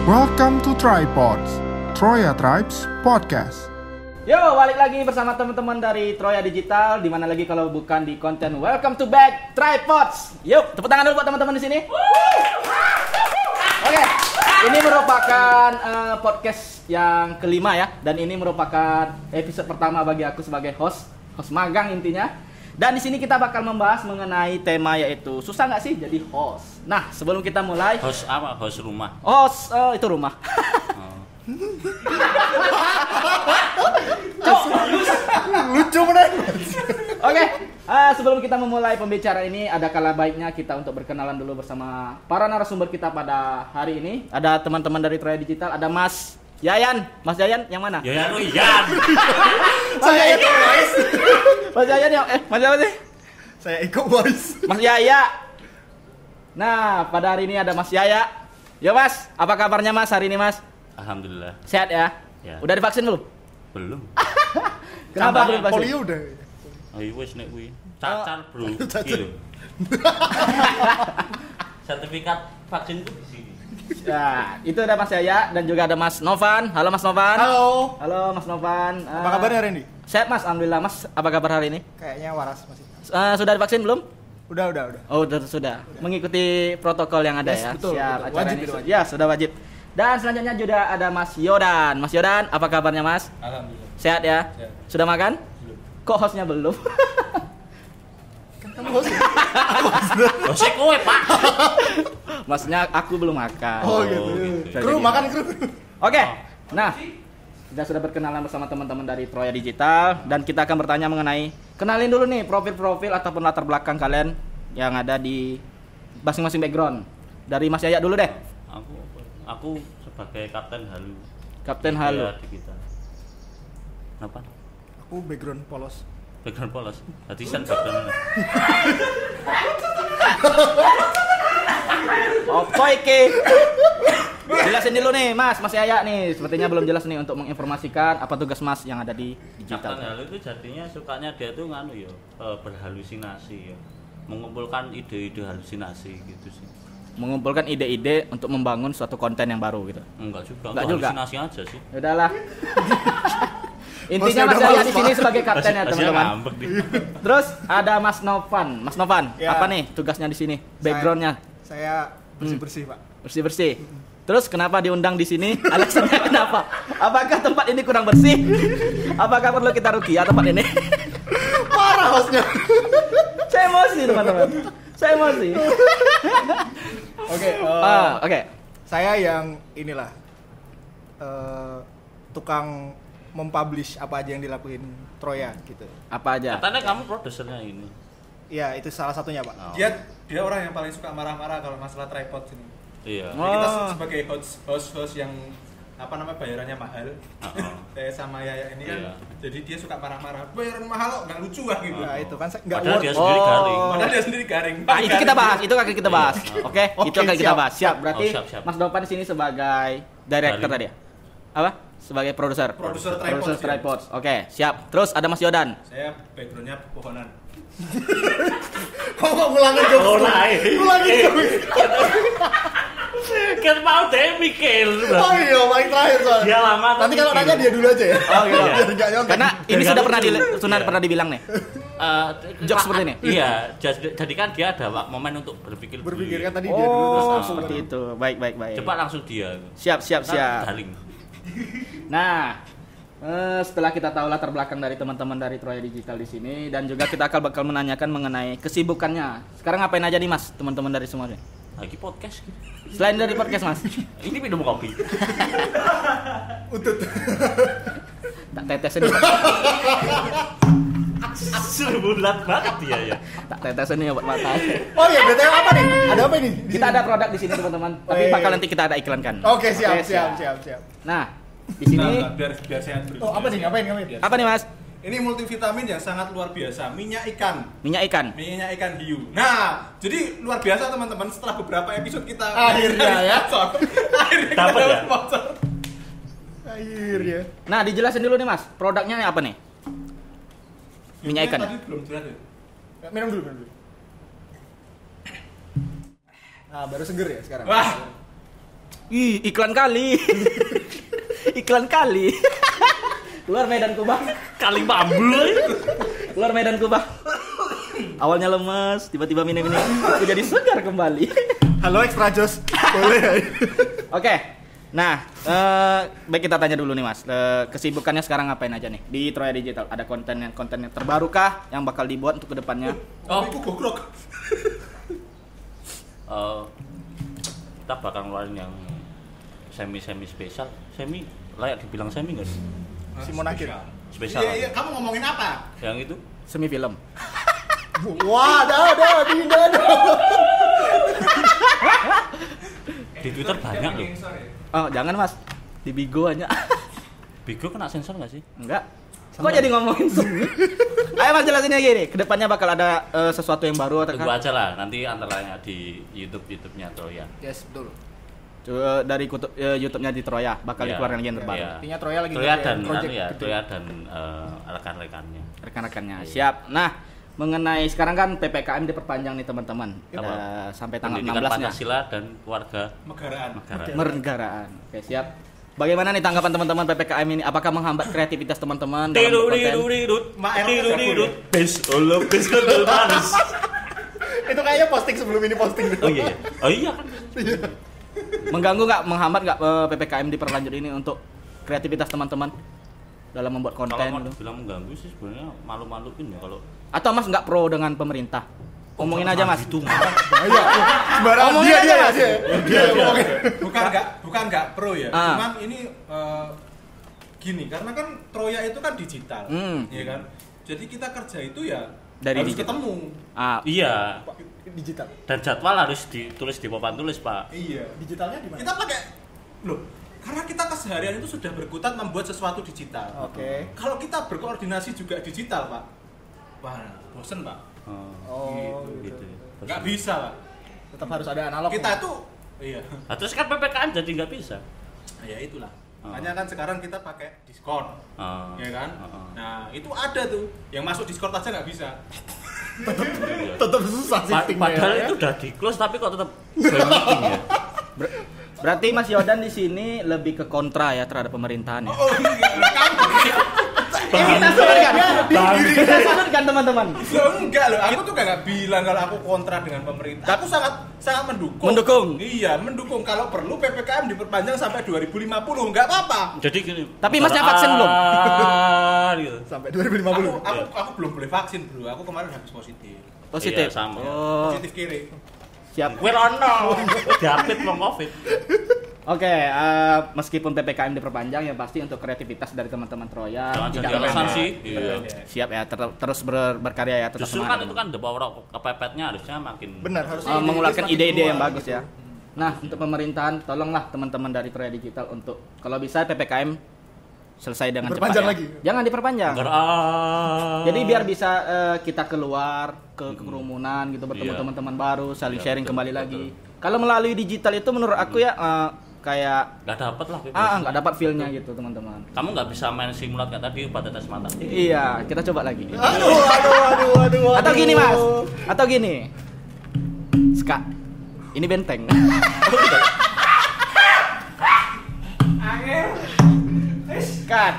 Welcome to Tripods, Troya Tribes Podcast. Yo, balik lagi bersama teman-teman dari Troya Digital. Di mana lagi kalau bukan di konten Welcome to Back Tripods. Yuk, tepuk tangan dulu buat teman-teman di sini. Oke, ini merupakan podcast yang kelima ya, dan ini merupakan episode pertama bagi aku sebagai host magang intinya. Dan di sini kita bakal membahas mengenai tema yaitu susah nggak sih jadi host. Nah, sebelum kita mulai. Host apa? Host rumah. Host itu rumah. Lucu bener. Oke, sebelum kita memulai pembicaraan ini, ada kala baiknya kita untuk berkenalan dulu bersama para narasumber kita pada hari ini. Ada teman-teman dari Troya Digital, ada Mas Yayan. Mas Yayan yang mana? Yayan. Saya Iko Boys. Mas Yayan yang Mas siapa sih? Saya Iko Boys. Mas Yaya. Nah, pada hari ini ada Mas Yaya. Yo Mas, apa kabarnya Mas hari ini Mas? Alhamdulillah. Sehat ya? Ya. Udah divaksin belum? Belum. Kenapa belum divaksin? Polio udah. Ayo wis nek kuwi. Cacar, Bro. Gitu. Sertifikat vaksin itu di sini. Ya, itu ada Mas Yaya dan juga ada Mas Novan. Halo Mas Novan. Halo. Halo Mas Novan. Apa kabarnya Randy? Sehat Mas, alhamdulillah. Mas, apa kabar hari ini? Kayaknya waras masih. Sudah divaksin belum? Udah. Oh, sudah. Mengikuti protokol yang ada Yes, ya. betul, Siap, betul. acara Wajib ini. itu, wajib. Ya, sudah wajib. Dan selanjutnya juga ada Mas Yodan. Mas Yodan, apa kabarnya Mas? Alhamdulillah. Sehat ya? Sehat. Sudah makan? Belum. Kok hostnya belum? Kamu host. Dosek kowe, Pak. Maksudnya aku belum makan. Oh gitu. Bisa Kru jadi. makan kru. Oke. Nah, kita sudah berkenalan bersama teman-teman dari Troya Digital dan kita akan bertanya mengenai kenalin dulu nih profil-profil ataupun latar belakang kalian yang ada di masing-masing background. Dari Mas Yaya dulu deh. Aku sebagai Kapten Halu. Kapten Halu. Di kita. Apa? Aku background polos. Background polos. Hadisan background. Apa iki? Jelasin dulu nih Mas Yaya nih. Sepertinya belum jelas nih untuk menginformasikan apa tugas Mas yang ada di Kapten digital. Halu itu jadinya sukanya dia tuh nganu ya, berhalusinasi ya. Mengumpulkan ide-ide halusinasi gitu sih. Mengumpulkan ide-ide untuk membangun suatu konten yang baru gitu. Enggak juga, Enggak juga. halusinasi aja sih. Ya udahlah. Intinya Bosnya Mas udah Yaya malas, di sini Pak. sebagai kapten ya Masih teman-teman. ngambek nih. Terus ada Mas Novan. Mas Novan, Ya. apa nih tugasnya di sini? Backgroundnya Saya bersih-bersih, Pak. bersih-bersih. Terus kenapa diundang di sini? Alasannya kenapa? Apakah tempat ini kurang bersih? Apakah perlu kita rukiah tempat ini? Parah hostnya. Saya emosi teman-teman. Saya emosi. Oke. Oke. Saya yang inilah tukang mempublish apa aja yang dilakuin Troya gitu. Apa aja? Katanya kamu produsernya ini. Ya, itu salah satunya, Pak. Oh. Dia orang yang paling suka marah-marah kalau masalah tripod ini. Iya. Oh. Jadi kita sebagai host yang bayarannya mahal. Oh. Saya sama Yaya ini kan. Iya. Jadi dia suka marah-marah. Bayaran mahal kok enggak lucu lah gitu. Nah, itu kan nggak Padahal worth. dia sendiri garing. Padahal dia sendiri garing. Nah, itu kita bahas, itu akan kita bahas. Oke, Oke, itu akan kita siap. bahas. Siap. Berarti Oh, siap. Mas Novan di sini sebagai director Garing. tadi ya? Apa? Sebagai produser. Produser Produser tripod. tripods. Oke, siap. Terus ada Mas Yodan. Saya backgroundnya pepohonan. Kok ngulangin jokes? Ngulangin jokes. Kan mau deh mikir. Oh iya, paling terakhir soalnya. Dia lama Nanti kalau nanya dia dulu aja ya. Oh gitu. Iya. Biar nggak nyontek. Karena ini Biar sudah nggak lucu. Iya. pernah dibilang nih. Jokes seperti ini? Iya, jadi kan dia ada momen untuk berpikir. Berpikir kan tadi dia dulu. Oh, terus seperti itu. Baik. Cepat langsung dia. Siap. Daling. Nah, setelah kita tahu latar belakang dari teman-teman dari Troya Digital di sini dan juga kita bakal menanyakan mengenai kesibukannya. Sekarang ngapain aja nih Mas, teman-teman dari semuanya? Lagi podcast gitu. Selain dari podcast Mas, Ini minum kopi. Utut. tak tetesin. Sebulan banget dia ya. Tak tetesin nih obat mata. Oh iya, BTW apa nih? Ada apa ini? Kita ada produk di sini teman-teman, tapi Weh. bakal nanti kita ada iklankan. Oke, siap. Nah, di sini Nah, biar saya beri. Oh, apa nih? Ngapain? apa nih Mas? Ini multivitamin yang sangat luar biasa, minyak ikan. Minyak ikan. Minyak ikan hiu. Nah, jadi luar biasa teman-teman setelah beberapa episode kita Akhirnya ya. Akhirnya kita Dapat ya? dapat sponsor. Akhirnya. Nah, dijelasin dulu nih Mas, produknya apa nih? Minyak ikan. Tadi belum jelas ya. Minum dulu. Nah, baru seger ya sekarang. Wah. Ih, iklan kali. Iklan kali. Keluar Medan Kubah. Kali bambul. Keluar Medan Kubah. Awalnya lemes, tiba-tiba minum ini, aku jadi segar kembali. Halo Extra Jos. Boleh. Oke. Nah, baik kita tanya dulu nih Mas. Kesibukannya sekarang ngapain aja nih di Troya Digital? Ada konten yang terbaru kah yang bakal dibuat untuk kedepannya? Oh, aku goblok. Kita bakal ngeluarin yang semi spesial. Semi layak dibilang semi nggak sih? Simon Akhir. Spesial. Iya, kamu ngomongin apa? Yang itu Semi film. Wah, ada. di Twitter banyak loh. Oh, jangan Mas. Di Bigo aja. Bigo kena sensor nggak sih? Enggak. Kok jadi ngomongin semi? Ayo Mas jelasin aja gini. Kedepannya bakal ada sesuatu yang baru atau Tunggu aja lah, nanti antaranya di YouTube-nya Troya. Yes, betul. Dari YouTube-nya di Troya bakal Iya, dikeluarkan lagi yang terbaru. iya. Artinya Troya lagi Troya ngerjain dan project ya, gede. Troya dan rekan-rekannya. Rekan-rekannya. Iya. Siap. Nah, mengenai sekarang kan PPKM diperpanjang nih teman-teman. Apa? Sampai tanggal Pendidikan 16 nya. Pancasila dan keluarga Negaraan. negara. Mernegaraan. Oke, siap. Bagaimana nih tanggapan teman-teman PPKM ini? Apakah menghambat kreativitas teman-teman dalam berkonten? Itu kayaknya posting sebelum ini posting. Oh iya. Oh iya kan. Mengganggu nggak, menghambat nggak PPKM diperlanjut ini untuk kreativitas teman-teman dalam membuat konten Kalau mau gitu? bilang mengganggu sih sebenarnya malu-maluin ya kalau Atau Mas nggak pro dengan pemerintah? Omongin aja Mas. Itu Iya. Sembarangan Omongin aja, Mas. Dia ngomongin. Bukan nggak pro ya. Ah. Cuman ini gini, karena kan Troya itu kan digital, ya kan. Jadi kita kerja itu ya Dari harus digital. ketemu. iya. Digital. Dan jadwal harus ditulis di papan tulis, Pak. Iya. Digitalnya di mana? Kita pakai loh, karena kita keseharian itu sudah berkutat membuat sesuatu digital. Oke. Kalau kita berkoordinasi juga digital, Pak. Wah, bosen, Pak. Oh, gitu. gitu. Nggak bisa, Pak. Tetap harus ada analog. Kita tuh iya. Nah, terus kan PPKM jadi nggak bisa. Ya itulah. Oh. Makanya kan sekarang kita pakai Discord. Oh. Ya kan? Oh. Nah, itu ada tuh. Yang masuk Discord aja nggak bisa. Iya. Tetap susah shiftingnya. Padahal ya. itu udah di close tapi kok tetap join meeting ya. Berarti Mas Yodan di sini lebih ke kontra ya terhadap pemerintahan ya. Oh, enggak. Kita sudutkan teman-teman. Loh, enggak loh, aku tuh nggak bilang kalau aku kontra dengan pemerintah. Aku sangat mendukung. Mendukung? Iya, mendukung. Kalau perlu PPKM diperpanjang sampai 2050, nggak apa-apa. Jadi gini. Tapi Masnya vaksin belum? Gitu. Sampai 2050. Aku belum boleh vaksin, Bro. Aku kemarin habis positif. Positif. Iya, sama. Oh, Positif kiri. siap. Kowe rono. Diapit wong Covid. Oke, meskipun PPKM diperpanjang ya pasti untuk kreativitas dari teman-teman Troya Jangan tidak jadi alasan melemah. sih. Iya. Siap ya, terus berkarya ya, tetap Justru semangat. kan itu kan the power of kepepetnya harusnya makin Benar, harus Mengeluarkan semakin ide-ide yang keluar, bagus gitu. ya. Nah, untuk pemerintahan tolonglah teman-teman dari Troya Digital untuk kalau bisa PPKM selesai dengan cepat. Diperpanjang Ya. lagi? Jangan diperpanjang. Gerah. Jadi biar bisa kita keluar ke kerumunan gitu, bertemu Iya. teman-teman baru, saling Iya, sharing betul, kembali betul. lagi. Kalau melalui digital itu menurut aku ya kayak nggak dapat lah. nggak dapat feel-nya gitu teman-teman. Kamu nggak bisa main simulat kayak tadi obat tetes mata. Iya, kita coba lagi. Aduh. Atau gini Mas, atau gini. Ska, ini benteng. Cut.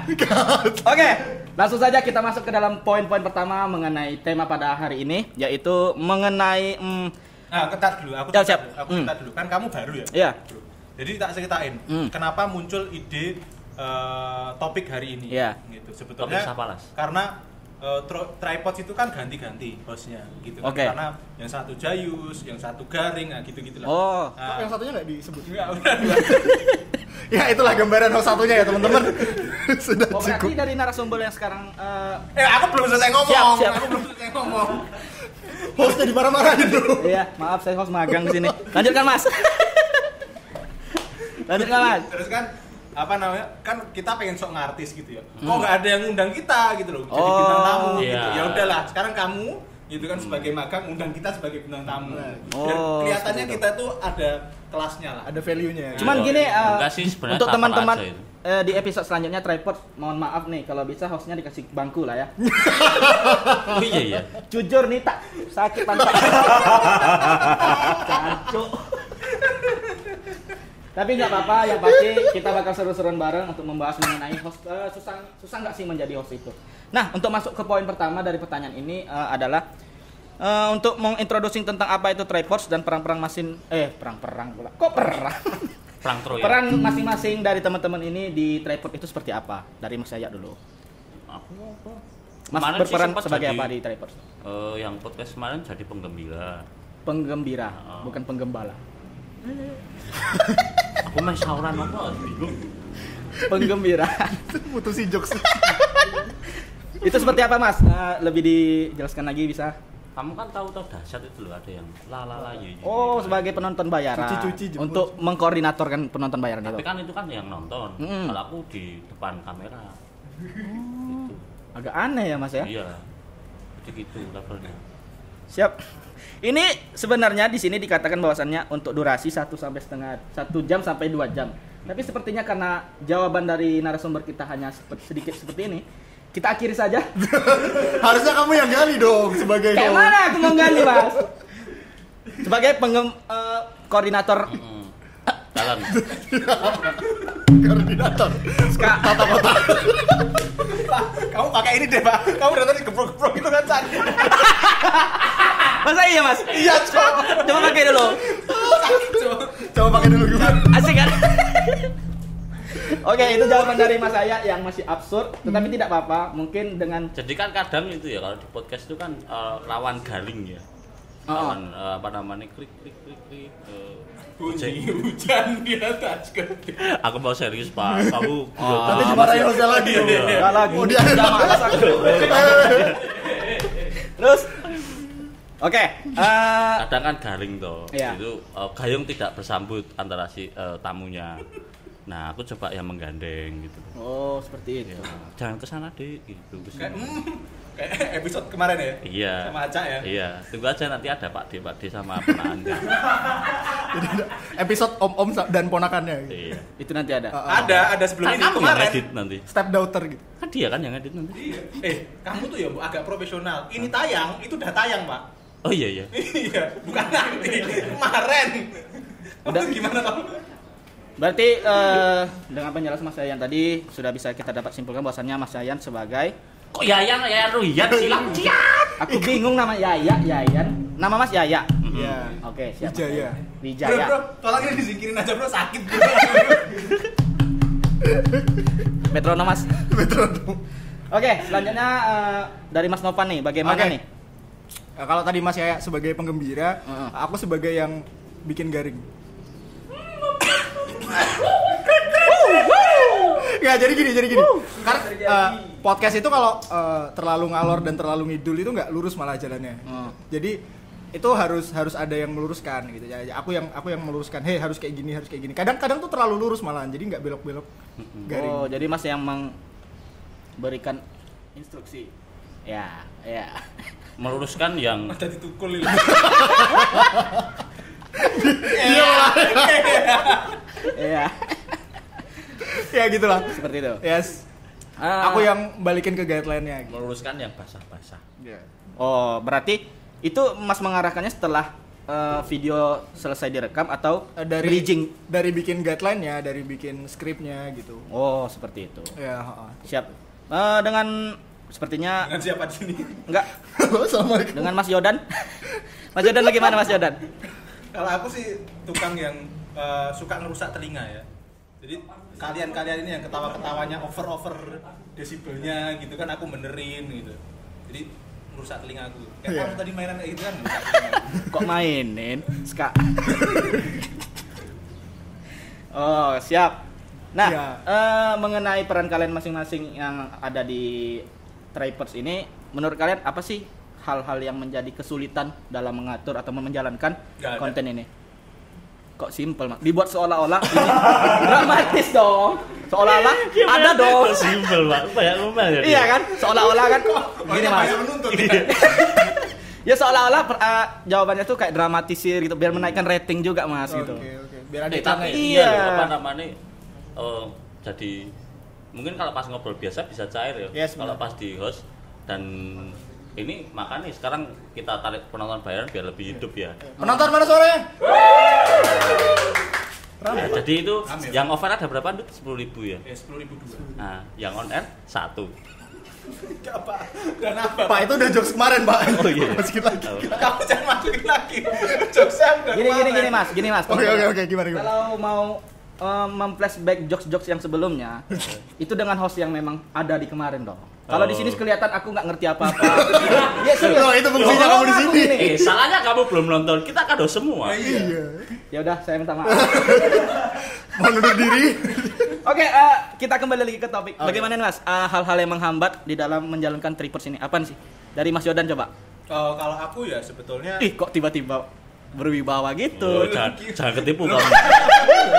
Oke, langsung saja kita masuk ke dalam poin-poin pertama mengenai tema pada hari ini, yaitu mengenai Nah, ketat dulu. Aku Ya, cerita siap. dulu. Aku cerita dulu. Kan kamu baru ya? Iya. Bro. Jadi tak ceritain kenapa muncul ide topik hari ini. Iya. Gitu. Topik Sebetulnya Sapalas. karena tripod itu kan ganti-ganti hostnya gitu kan. Oke. Karena yang satu Jayus, yang satu Garing, nah gitu-gitu lah. Oh. Kok yang satunya nggak disebut? Enggak, udah. Ya itulah gambaran host satunya ya teman-teman. Sudah Oh, berarti cukup. dari narasumber yang sekarang Aku belum selesai ngomong. Siap. Aku belum selesai ngomong. Hostnya dimarah-marahin dulu. iya, maaf saya host magang di sini. Lanjutkan Mas. Lanjutkan Mas. Terus kan apa namanya? Kan kita pengen sok ngartis gitu ya. Kok nggak ada yang undang kita gitu loh. Jadi Oh, bintang tamu iya. gitu. Ya udahlah, sekarang kamu gitu kan sebagai magang undang kita sebagai bintang tamu. Biar Oh, kelihatannya seperti kita tuh ada kelasnya lah. Ada value-nya. Cuman Oh, gini, enggak sih, sebenarnya untuk tapal teman-teman aja itu. di episode selanjutnya tripod, mohon maaf nih kalau bisa hostnya dikasih bangku lah ya. Oh iya iya. Jujur nih tak sakit pantat. Cancuk. Tapi nggak apa-apa, yang pasti kita bakal seru-seruan bareng untuk membahas mengenai host. Susah nggak sih menjadi host itu? Nah, untuk masuk ke poin pertama dari pertanyaan ini adalah untuk mengintroducing tentang apa itu tripods dan perang-perang perang-perang pula. Kok perang? Perang Troya. Peran masing-masing dari teman-teman ini di tripod itu seperti apa? Dari Mas Yaya dulu. Aku apa? Mas Kemarin sih berperan sempet sebagai jadi, apa di tripod? Yang podcast kemarin jadi penggembira. Penggembira, Oh. bukan penggembala. Aku main sauran apa? Bingung. Penggembira. Putusin jokes. Itu seperti apa, Mas? Lebih dijelaskan lagi bisa? Kamu kan tahu dahsyat itu loh, ada yang la ye. Oh, sebagai penonton bayaran. Cuci-cuci jemput. Untuk mengkoordinatorkan penonton bayaran Tapi itu. kan itu kan yang nonton. Kalau aku di depan kamera. Gitu. Agak aneh ya, Mas ya? Iya. Jadi gitu levelnya. Siap. Ini sebenarnya di sini dikatakan bahwasannya untuk durasi 1 jam sampai 2 jam. Tapi sepertinya karena jawaban dari narasumber kita hanya sedikit seperti ini, kita akhiri saja. Harusnya kamu yang gali dong sebagai Kayak mana aku mau ganti, Mas? Sebagai koordinator Jalan. koordinator. tata kota. Kamu pakai ini deh, Pak. Kamu udah tadi geprok-geprok itu kan, San. Masa iya, Mas? Iya, Coba pakai dulu. Coba pakai dulu gimana? Asik kan? Oke, itu jawaban dari Mas Aya yang masih absurd, tetapi tidak apa-apa. Mungkin dengan Jadi kan kadang itu ya kalau di podcast itu kan lawan galing ya. Lawan apa namanya klik. Bunyi hujan di atas gedung. Aku mau serius Pak. Kamu Nanti dimarahin hostnya lagi. enggak lagi. Oh, dia Udah malas aku. Terus oke, kadang kan garing toh. Iya. Itu gayung tidak bersambut antara si tamunya. Nah, aku coba yang menggandeng gitu. oh, seperti itu. Jangan ke sana deh gitu. Kayak episode kemarin ya? Iya. Sama Aca ya? Iya, tunggu aja nanti ada Pak D sama ponakannya. Jadi ada episode om-om dan ponakannya. Gitu. Iya. Itu nanti ada. Ada sebelum Kan ini kamu yang kemarin. edit nanti. Step daughter gitu. Kan dia kan yang edit nanti. Iya. Kamu tuh ya agak profesional. Ini tayang, itu udah tayang, Pak. Oh iya iya. Iya, bukan nanti. Kemarin. Udah. Gimana kamu? Berarti dengan penjelasan Mas Yayan tadi sudah bisa kita dapat simpulkan bahwasannya Mas Yayan sebagai Kok Yayan Ruyan silang ciat. aku bingung nama Yayan. Nama Mas Yaya. Iya. Oke, siap. Mas Wijaya. Yaya. Bro, Wijaya. tolong ini disingkirin aja bro, sakit bro. Metronom, Mas. Metronom. Oke, selanjutnya dari Mas Novan nih, bagaimana Oke. nih? Nah, kalau tadi Mas Yaya sebagai penggembira, Heeh. aku sebagai yang bikin garing. Nggak, jadi gini. Karena podcast itu kalau terlalu ngalor dan terlalu ngidul itu nggak lurus malah jalannya. Jadi itu harus ada yang meluruskan gitu ya. Aku yang meluruskan. Hei, harus kayak gini. Kadang tuh terlalu lurus malahan. Jadi nggak belok-belok garing. Oh, jadi Mas yang memberikan instruksi. Ya. Meluruskan yang Ada ditukul ini. Iya. Ya gitulah. Seperti itu. Yes. Ah. Aku yang balikin ke guideline-nya gitu. meluruskan yang basah-basah. Iya. Oh, berarti itu Mas mengarahkannya setelah video selesai direkam atau Dari bridging? dari bikin guideline-nya, dari bikin skripnya gitu. Oh, seperti itu. Ya, heeh. Siap. Dengan sepertinya Dengan siapa di sini? enggak Halo, Assalamualaikum. dengan Mas Yodan. Mas Yodan bagaimana Mas Yodan? Kalau aku sih tukang yang suka ngerusak telinga ya. Jadi kalian ini yang ketawa-ketawanya over desibelnya gitu kan aku benerin gitu. Jadi merusak telinga aku. Kayak Iya. kamu tadi mainan kayak gitu kan merusak telinga. Kok mainin? Ska. Oh, siap. Nah, Iya. mengenai peran kalian masing-masing yang ada di Tripods ini, menurut kalian apa sih hal-hal yang menjadi kesulitan dalam mengatur atau menjalankan Nggak ada. konten ini? Kok simple, Mas? Dibuat seolah-olah ini dramatis dong. Seolah-olah ada dong. Simpel, Pak. Banyak ngomel ya. Iya kan? Seolah-olah kan gini, Mas. Banyak menuntut. Ya seolah-olah jawabannya tuh kayak dramatisir gitu biar menaikkan rating juga, Mas gitu. Oke. Biar ada Tapi iklannya. Iya. iya apa namanya? Jadi mungkin kalau pas ngobrol biasa bisa cair ya. Yes, Kalau benar. pas di host dan ini makanya sekarang kita tarik penonton bayaran biar lebih hidup ya. Penonton mana suaranya? Ya, jadi itu Ambil. yang over ada berapa Dut? 10.000 ya? 10.000 dua. Nah, yang on air 1. Enggak apa. Dan apa? Pak itu udah jokes kemarin, Pak. Oh iya. Masukin lagi. Oh. Kamu jangan masukin lagi. Jokesnya udah Gini kemarin. Mas. Oke, gimana? Kalau mau memflashback jokes yang sebelumnya, itu dengan host yang memang ada di kemarin dong. Kalau di sini kelihatan aku nggak ngerti apa-apa. Iya serius. Loh, itu fungsinya kamu di sini. Salahnya kamu belum nonton. Kita kado semua. Iya. Ya udah, saya minta maaf. Mau nuduh diri. Oke, kita kembali lagi ke topik. Bagaimana nih Mas? Hal-hal yang menghambat di dalam menjalankan Tripods ini. Apaan sih? Dari Mas Yodan coba. Kalau aku ya sebetulnya Ih, kok tiba-tiba berwibawa Oh, gitu. jangan ketipu kamu.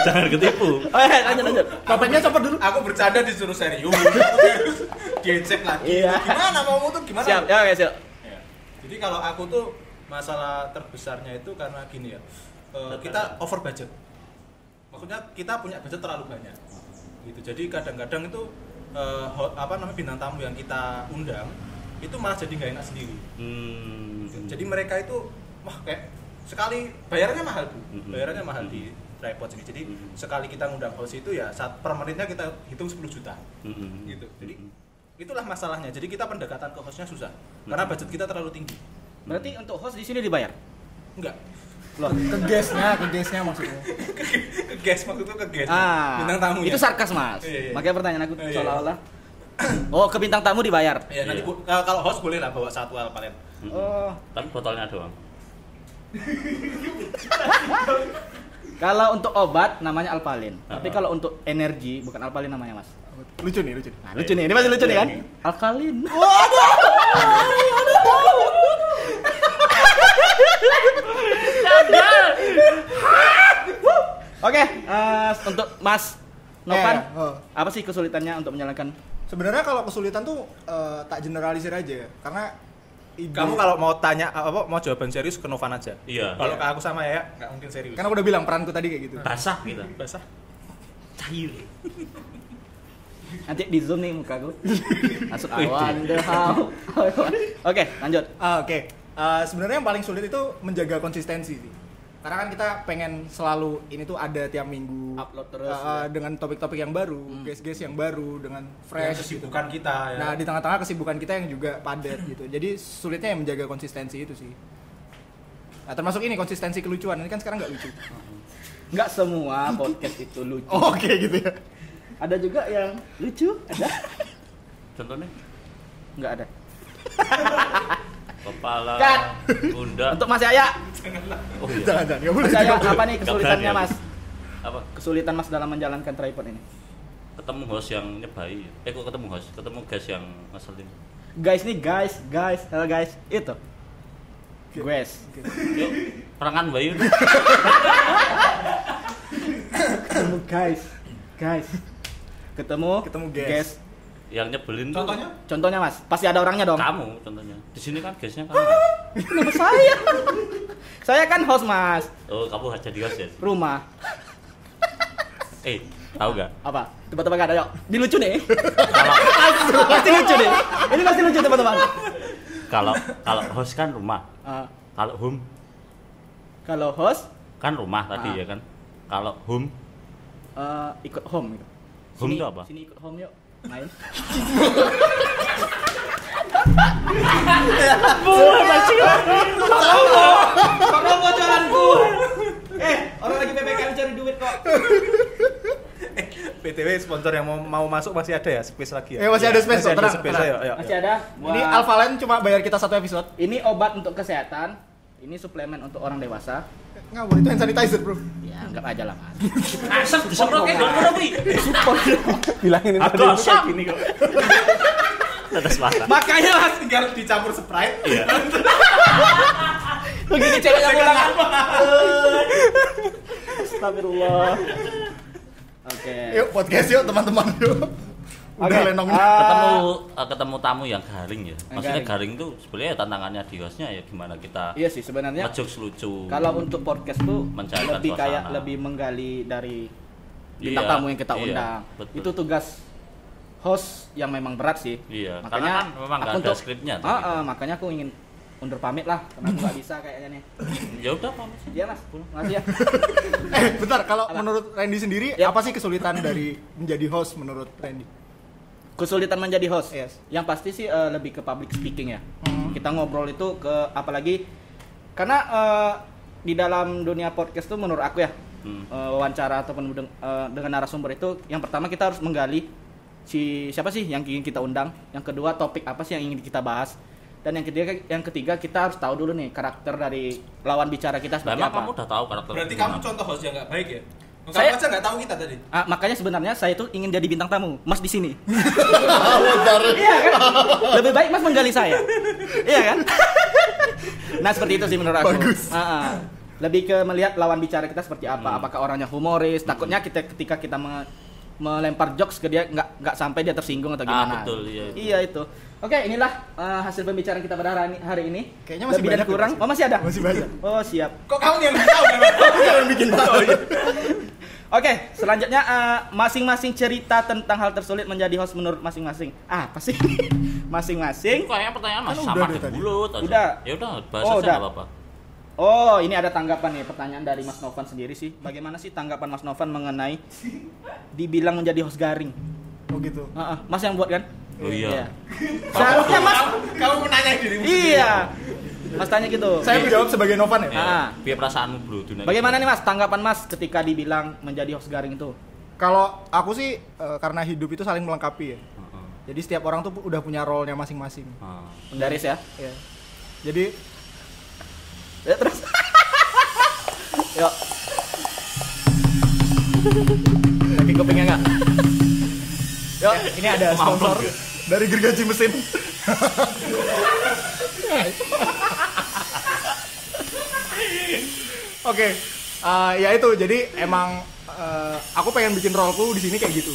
Jangan ketipu. Oh, lanjut. Topiknya copot dulu. aku bercanda disuruh serius. Diecek lagi. Iya. Gimana mau tuh gimana? Siap, ya oke, siap. Ya. Jadi kalau aku tuh masalah terbesarnya itu karena gini ya. Kita over budget. Maksudnya kita punya budget terlalu banyak. Gitu. Jadi kadang-kadang itu bintang tamu yang kita undang itu malah jadi nggak enak sendiri. Jadi mereka itu kayak sekali bayarnya mahal tuh. Bayarannya mahal di Tripod ini. Jadi sekali kita ngundang host itu ya per menitnya kita hitung 10 juta. Gitu. Jadi itulah masalahnya. Jadi kita pendekatan ke hostnya susah karena budget kita terlalu tinggi. Berarti untuk host di sini dibayar? Enggak. Loh, Ke guestnya maksudnya. Ke guest maksudku ke guest. Bintang tamu itu sarkas Mas. Iya. Makanya pertanyaan aku Iya. seolah-olah oh, ke bintang tamu dibayar. Ya nanti kalau host boleh lah bawa satu Alpalen. Oh, Tapi botolnya doang. kalau untuk obat namanya Alpalin. Tapi kalau untuk energi bukan Alpalin namanya, Mas. Lucu nih. Nah, lucu nih. Ini masih lucu nih kan? Alkalin. Oke, untuk Mas Novan, apa sih kesulitannya untuk menjalankan? Sebenarnya kalau kesulitan tuh tak generalisir aja, karena Kamu kalau mau tanya mau jawaban serius ke Novan aja. Iya. Kalau ke aku sama ya nggak mungkin serius. karena aku udah bilang peranku tadi kayak gitu. Basah kita. Basah. Cair. Nanti di zoom nih muka gue. Masuk awan the how. Oke, lanjut. Oke. Sebenarnya yang paling sulit itu menjaga konsistensi sih. Karena kan kita pengen selalu ini tuh ada tiap minggu Upload terus, dengan topik-topik yang baru, guest-guest yang baru dengan fresh gitu. Kesibukan kita ya. Nah, di tengah-tengah kesibukan kita yang juga padat gitu. Jadi sulitnya yang menjaga konsistensi itu sih. Nah, termasuk ini konsistensi kelucuan. Ini kan sekarang nggak lucu. Nggak semua podcast itu lucu. Oke gitu ya. Ada juga yang lucu, ada? Contohnya Nggak ada. kepala, Cut. pundak. Untuk Mas Yaya, Oh iya. Jangan, nggak boleh. Mas Yaya nggak boleh. apa nih kesulitannya Nggak Mas? Apa? Kesulitan Mas dalam menjalankan tripod ini? Ketemu host yang nyebai. Kok ketemu host? Ketemu guys yang ngeselin. Guys nih guys, hello guys, itu. Guys. Yuk, perangan bayu. Ketemu guys. Ketemu guys. Yang nyebelin tuh Contohnya? Contohnya Mas, pasti ada orangnya dong. kamu contohnya. Di sini kan guysnya kamu. Kenapa saya? Saya kan host Mas, Oh, kamu jadi host ya? rumah. Tahu gak? Apa? Tebak-tebak ada yuk. Ini lucu nih. Kalau Pasti lucu nih. Ini pasti lucu teman-teman. kalau kalau host kan rumah. Kalau home Kalau host kan rumah tadi ya kan. Kalau home ikut home gitu. Home itu apa? Sini ikut home yuk. Main. Kalau bocoran gua. Orang lagi PPKM cari duit kok. BTW sponsor yang mau masuk masih ada ya, space lagi ya. Masih ada space kok, tenang, space, tenang. ayo. Masih ada. Ini Wah. Alphalane cuma bayar kita satu episode. Ini obat untuk kesehatan. Ini suplemen untuk orang dewasa. Ngawur, itu hand sanitizer, Bro. Ya, anggap aja lah, Mas. asap disemprot kayak dokter Robi. Bilangin Aku tadi asap. gini kok. Tetes mata. Makanya Mas, Tinggal dicampur Sprite. Iya. begini ceweknya pulang. Astagfirullah. Oke. Yuk podcast yuk teman-teman yuk. Udah Oke, lenong. ketemu tamu yang garing ya. Maksudnya garing tuh sebenarnya tantangannya di hostnya ya gimana kita Iya sih sebenarnya. ngejokes lucu. Kalau untuk podcast tuh Mencairkan lebih suasana. kayak lebih menggali dari bintang Iya, tamu yang kita iya, undang. betul. Itu tugas host yang memang berat sih. Iya, Makanya karena kan memang nggak aku ada skripnya tuh gitu. makanya aku ingin undur pamit lah, karena aku nggak bisa kayaknya nih. Ya udah pamit. Iya mas, makasih ya. Bentar, kalau Apa? menurut Randy sendiri Ya. apa sih kesulitan dari menjadi host menurut Randy? Kesulitan menjadi host, Yes. yang pasti sih lebih ke public speaking ya. Kita ngobrol itu ke apalagi karena di dalam dunia podcast tuh menurut aku ya wawancara ataupun dengan narasumber itu yang pertama kita harus menggali siapa sih yang ingin kita undang, yang kedua topik apa sih yang ingin kita bahas, dan yang ketiga kita harus tahu dulu nih karakter dari lawan bicara kita seperti Memang apa. kamu udah tahu karakter. Berarti kamu contoh host yang nggak baik ya? Kamu Saya- aja nggak tahu kita tadi. Makanya sebenarnya saya tuh ingin jadi bintang tamu, Mas di sini. Bentar. Iya kan? Lebih baik Mas menggali saya. Iya kan? Nah, seperti itu sih menurut aku. Bagus. Lebih ke melihat lawan bicara kita seperti apa, apakah orangnya humoris, takutnya ketika kita melempar jokes ke dia nggak sampai dia tersinggung atau gimana. Betul, iya. Iya itu. Oke, inilah hasil pembicaraan kita pada hari ini. Kayaknya masih Lebih dan banyak ya, kurang. masih. Oh, masih ada? Masih banyak. Oh, siap. Kok kamu yang nggak tahu? Kamu yang bikin tahu. Oke, selanjutnya masing-masing cerita tentang hal tersulit menjadi host menurut masing-masing. Apa sih? Masing-masing. Kayaknya pertanyaan Kan masih udah sama deh deh tadi. mulut aja. Udah. Ya udah, bahas Oh, aja udah. enggak apa-apa. Oh, ini ada tanggapan nih, pertanyaan dari Mas Novan sendiri sih. Bagaimana sih tanggapan Mas Novan mengenai dibilang menjadi host garing? Oh gitu. Mas yang buat kan? Oh iya. Seharusnya Mas. Kamu menanyai dirimu. Iya. Mas tanya gitu. Saya menjawab sebagai Novan ya. Ah. Biar perasaanmu bro. Dunia Bagaimana nih Mas tanggapan Mas ketika dibilang menjadi host garing itu? Kalau aku sih karena hidup itu saling melengkapi ya. Heeh. Jadi setiap orang tuh udah punya role-nya masing-masing. Penggaris ya. Ya. Jadi Ya terus. Yuk. Tapi kupingnya enggak? Yuk, ini ada sponsor Mampu, ya? dari gergaji mesin. Oke, ya itu. Jadi emang aku pengen bikin roleku di sini kayak gitu.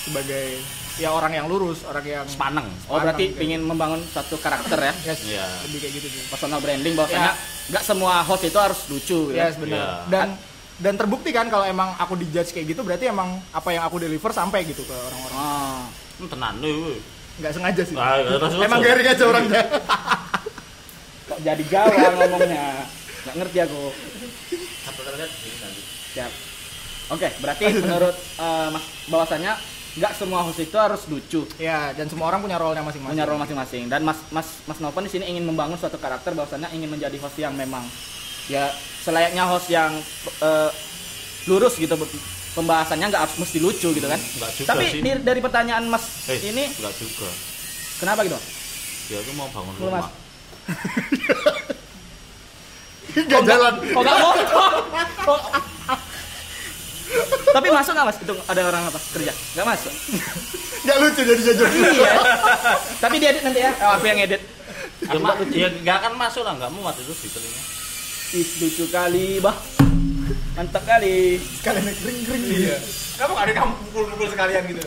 Sebagai ya orang yang lurus, orang yang Sepaneng. Oh, berarti Kayak ingin membangun satu karakter ya. yes, Iya. lebih kayak gitu sih. Personal branding bahwasanya nggak semua host itu harus lucu ya. Yes, benar. Iya. Dan terbukti kan kalau emang aku dijudge kayak gitu berarti emang apa yang aku deliver sampai gitu ke orang-orang. Ah. Tenan lu. Nggak sengaja sih. Terus Emang garing aja orangnya. Kok jadi Jawa ngomongnya? Nggak ngerti aku. Siap. Oke, berarti menurut Mas bahwasanya nggak semua host itu harus lucu, Ya, dan semua orang punya role-nya masing-masing. punya role masing-masing. Dan Mas Novan di sini ingin membangun suatu karakter bahwasanya ingin menjadi host yang memang ya selayaknya host yang lurus gitu, pembahasannya nggak harus mesti lucu gitu kan. Nggak juga Tapi sih. dari pertanyaan Mas ini enggak juga. kenapa gitu? Ya aku mau bangun Lu, Mas. rumah. Nggak jalan. Kok nggak mau? Tapi masuk nggak Mas? Itu ada orang apa kerja? Nggak masuk. Nggak lucu jadi jujur. Iya. Tapi dia edit nanti ya. Oh, aku yang edit. Ya enggak akan masuk lah, enggak muat itu di telinga. Ih, lucu kali, bah. Mantap kali. Sekalian kering-kering. Iya. Kamu nggak ada kamu pukul-pukul sekalian gitu.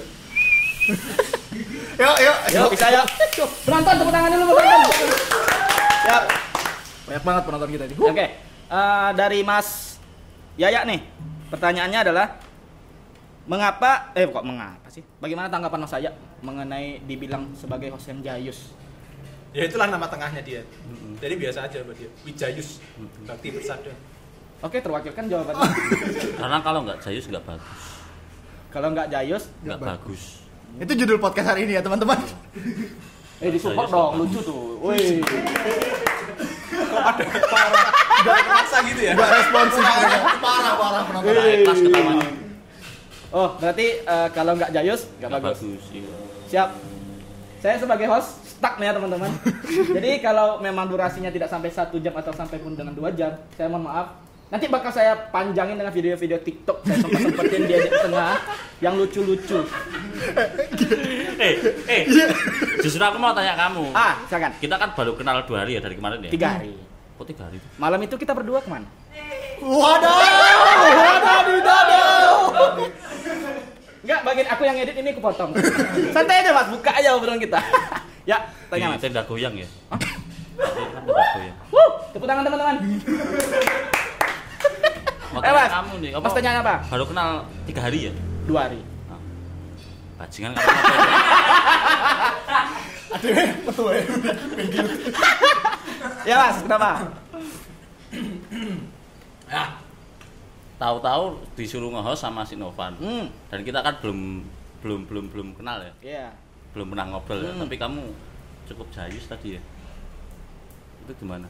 Yuk. Yuk, bisa ya. Penonton tepuk tangan dulu, penonton. Siap. Banyak banget penonton kita ini. Oke. Dari Mas Yaya nih. Pertanyaannya adalah mengapa sih? Bagaimana tanggapan Mas Yaya mengenai dibilang sebagai host yang jayus? Ya itulah nama tengahnya dia. Jadi biasa aja buat dia. Wijayus. Bakti bersada. Oke, terwakilkan jawabannya. Karena kalau enggak jayus enggak bagus. Kalau nggak jayus, Enggak Nggak bagus. Itu judul podcast hari ini ya, teman-teman. disupport Jayus dong, apa? lucu tuh. Wih. Udah kerasa gitu ya. Nggak responsif. Parah penonton. Naik kelas ketawanya. Oh, berarti kalau nggak jayus, nggak Enggak bagus. bagus. Iya. Siap. Saya sebagai host stuck nih ya teman-teman. Jadi kalau memang durasinya tidak sampai 1 jam atau sampai pun dengan 2 jam, saya mohon maaf. Nanti bakal saya panjangin dengan video-video TikTok. Saya sempetin dia di tengah yang lucu-lucu. Justru aku mau tanya kamu. Silakan. Kita kan baru kenal 2 hari ya dari kemarin ya. 3 hari. Kok 3 hari? Malam itu kita berdua kemana? Waduh. Enggak, bagian aku yang edit ini aku potong. Santai aja Mas, buka aja obrolan kita. Ya, tanya Mas. Di tenda goyang ya? Tenda goyang. Tepuk tangan teman-teman. Mau Mas. tanya kamu nih. Mas tanya apa? Baru kenal 3 hari ya? 2 hari. Bajingan kamu apa ya? Aduh, betul ya. Ya Mas, kenapa? Tahu-tahu disuruh nge-host sama si Novan. Dan kita kan belum kenal ya. Iya. Belum pernah ngobrol ya. Tapi kamu cukup jayus tadi ya. Itu gimana?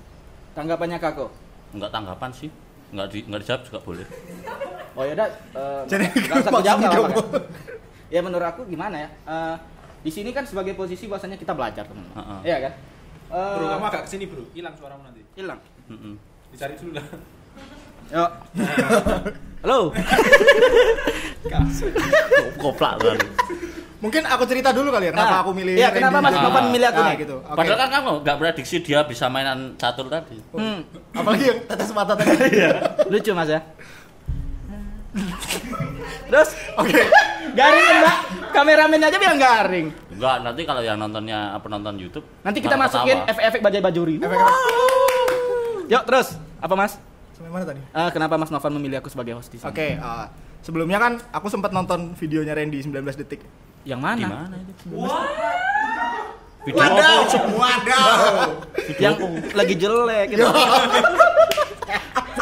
Tanggapannya Kako? Enggak tanggapan sih. Enggak dijawab juga boleh. Oh ya udah, Jadi nggak usah aku jawab maksudnya nggak apa-apa. kamu. Ya menurut aku gimana ya? Di sini kan sebagai posisi bahwasanya kita belajar teman-teman. Heeh. Iya kan? Bro, kamu agak kesini bro, hilang suaramu nanti. Hilang. Heeh. Dicari dulu lah. Yuk. Halo. Goplak kan. Mungkin aku cerita dulu kali ya kenapa aku milih Iya, kenapa Randy Mas jadi- Novan milih aku nih? gitu. Oke. Padahal kan kamu enggak prediksi dia bisa mainan catur tadi. Apalagi yang tetes mata tadi. Lucu Mas ya. Terus Oke. garing kan Mbak? Kameramen aja bilang garing. Enggak, nanti kalau yang nontonnya penonton YouTube Nanti kita nggak masukin ketawa. efek-efek bajai bajuri. Yuk terus, apa Mas? Sampai mana tadi? Kenapa Mas Novan memilih aku sebagai host di sini? Oke, sebelumnya kan aku sempat nonton videonya Randy 19 detik. Yang mana? Di mana itu? Wadaw. Yang lagi jelek gitu.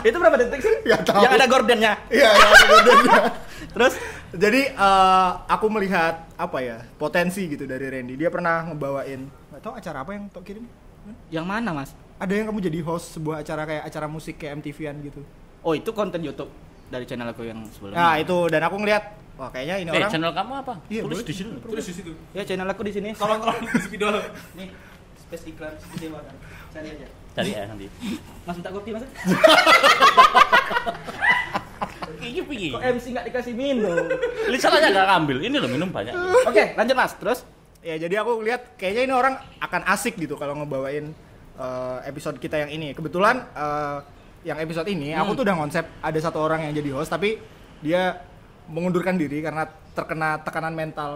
Itu berapa detik sih? Nggak tahu. Yang ada gordennya. Iya, ya, Terus jadi aku melihat apa ya potensi gitu dari Randy. Dia pernah ngebawain, nggak tahu acara apa yang Tok kirim. yang mana Mas? Ada yang kamu jadi host sebuah acara kayak acara musik kayak MTV-an gitu. Oh itu konten YouTube dari channel aku yang sebelumnya. Nah itu dan aku ngeliat, wah kayaknya ini orang. Channel kamu apa? Iya, Tulis boleh. di sini. Terus di situ. Ya channel aku di sini. Tolong spidol. Nih space iklan video kan. Cari aja. Cari ya nanti. Mas minta kopi Mas. Iki piye? Kok MC nggak dikasih minum? Lisan aja enggak ngambil. Ini loh minum banyak. Oke lanjut Mas. Terus? Ya jadi aku lihat kayaknya ini orang akan asik gitu kalau ngebawain episode kita yang ini. Kebetulan yang episode ini aku tuh udah konsep ada satu orang yang jadi host tapi dia mengundurkan diri karena terkena tekanan mental.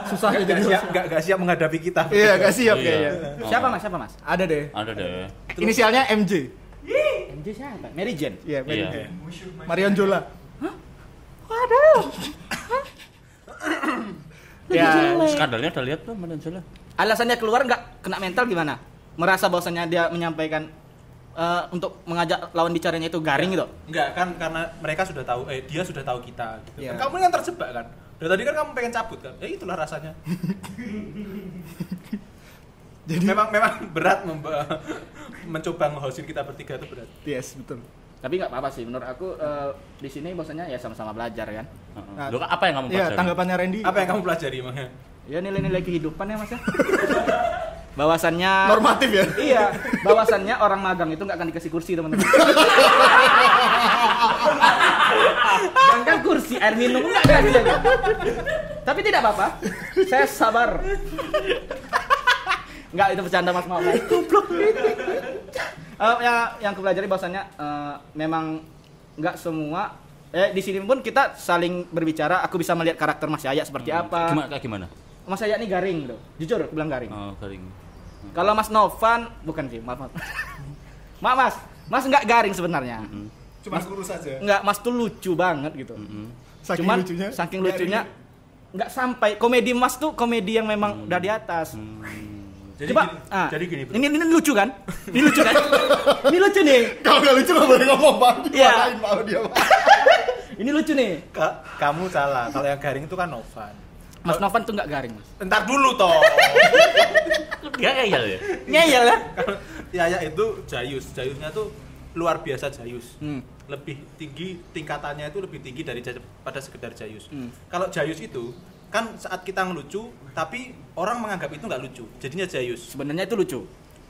Susah jadi host. Gak siap menghadapi kita. Iya, gak siap Iya. kayaknya. Siapa Mas? Siapa Mas? Ada deh. Ada deh. Inisialnya MJ. MJ siapa? Mary Jane. Iya, Iya. Marion Jola. Ya, Skandalnya udah lihat belum Marion Jola? Alasannya keluar nggak kena mental gimana? Merasa bahwasannya dia menyampaikan untuk mengajak lawan bicaranya itu garing gitu. Enggak kan karena mereka sudah tahu dia sudah tahu kita gitu. Iya. Kan kamu yang terjebak kan. Dari tadi kan kamu pengen cabut kan. Ya itulah rasanya. jadi memang berat mencoba nge-hostin kita bertiga itu berat. yes, betul. Tapi nggak apa-apa sih menurut aku di sini bahwasanya ya sama-sama belajar kan. Nah, Loh, apa yang kamu Iya, pelajari? tanggapannya Randy. Apa yang kamu pelajari emangnya? Ya nilai-nilai kehidupan ya Mas ya. Bahwasannya Normatif ya? Iya, bahwasannya orang magang itu nggak akan dikasih kursi teman-teman. Jangan kursi, air minum nggak dikasih aja. Tapi tidak apa-apa, saya sabar. Nggak itu bercanda Mas, maaf. Yang aku pelajari bahwasannya memang nggak semua. Di sini pun kita saling berbicara. Aku bisa melihat karakter Mas Yaya seperti apa. Kayak gimana? Mas Yaya ini garing loh, jujur aku bilang garing. Oh, garing. Kalau Mas Novan, bukan sih, maaf. Maaf Mas nggak garing sebenarnya. Cuma kurus aja. Nggak, Mas tuh lucu banget gitu. Saking Cuman lucunya. saking lucunya nggak sampai komedi Mas tuh komedi yang memang udah di atas. Jadi Coba, gini, jadi gini bro. Ini lucu kan? Ini lucu kan? Ini lucu nih. Kalau nggak lucu nggak boleh ngomong bang. Iya. Dimarahin mau dia. Bang. Ini lucu nih. Kamu salah. Kalau yang garing itu kan Novan. Mas Novan tuh nggak garing Mas. Entar dulu toh. Dia kayak ya. Ngeyel ya? Yaya itu jayusnya tuh luar biasa jayus. Lebih tinggi tingkatannya itu lebih tinggi pada sekedar jayus. Kalau jayus itu kan saat kita ngelucu tapi orang menganggap itu nggak lucu, jadinya jayus. Sebenarnya itu lucu.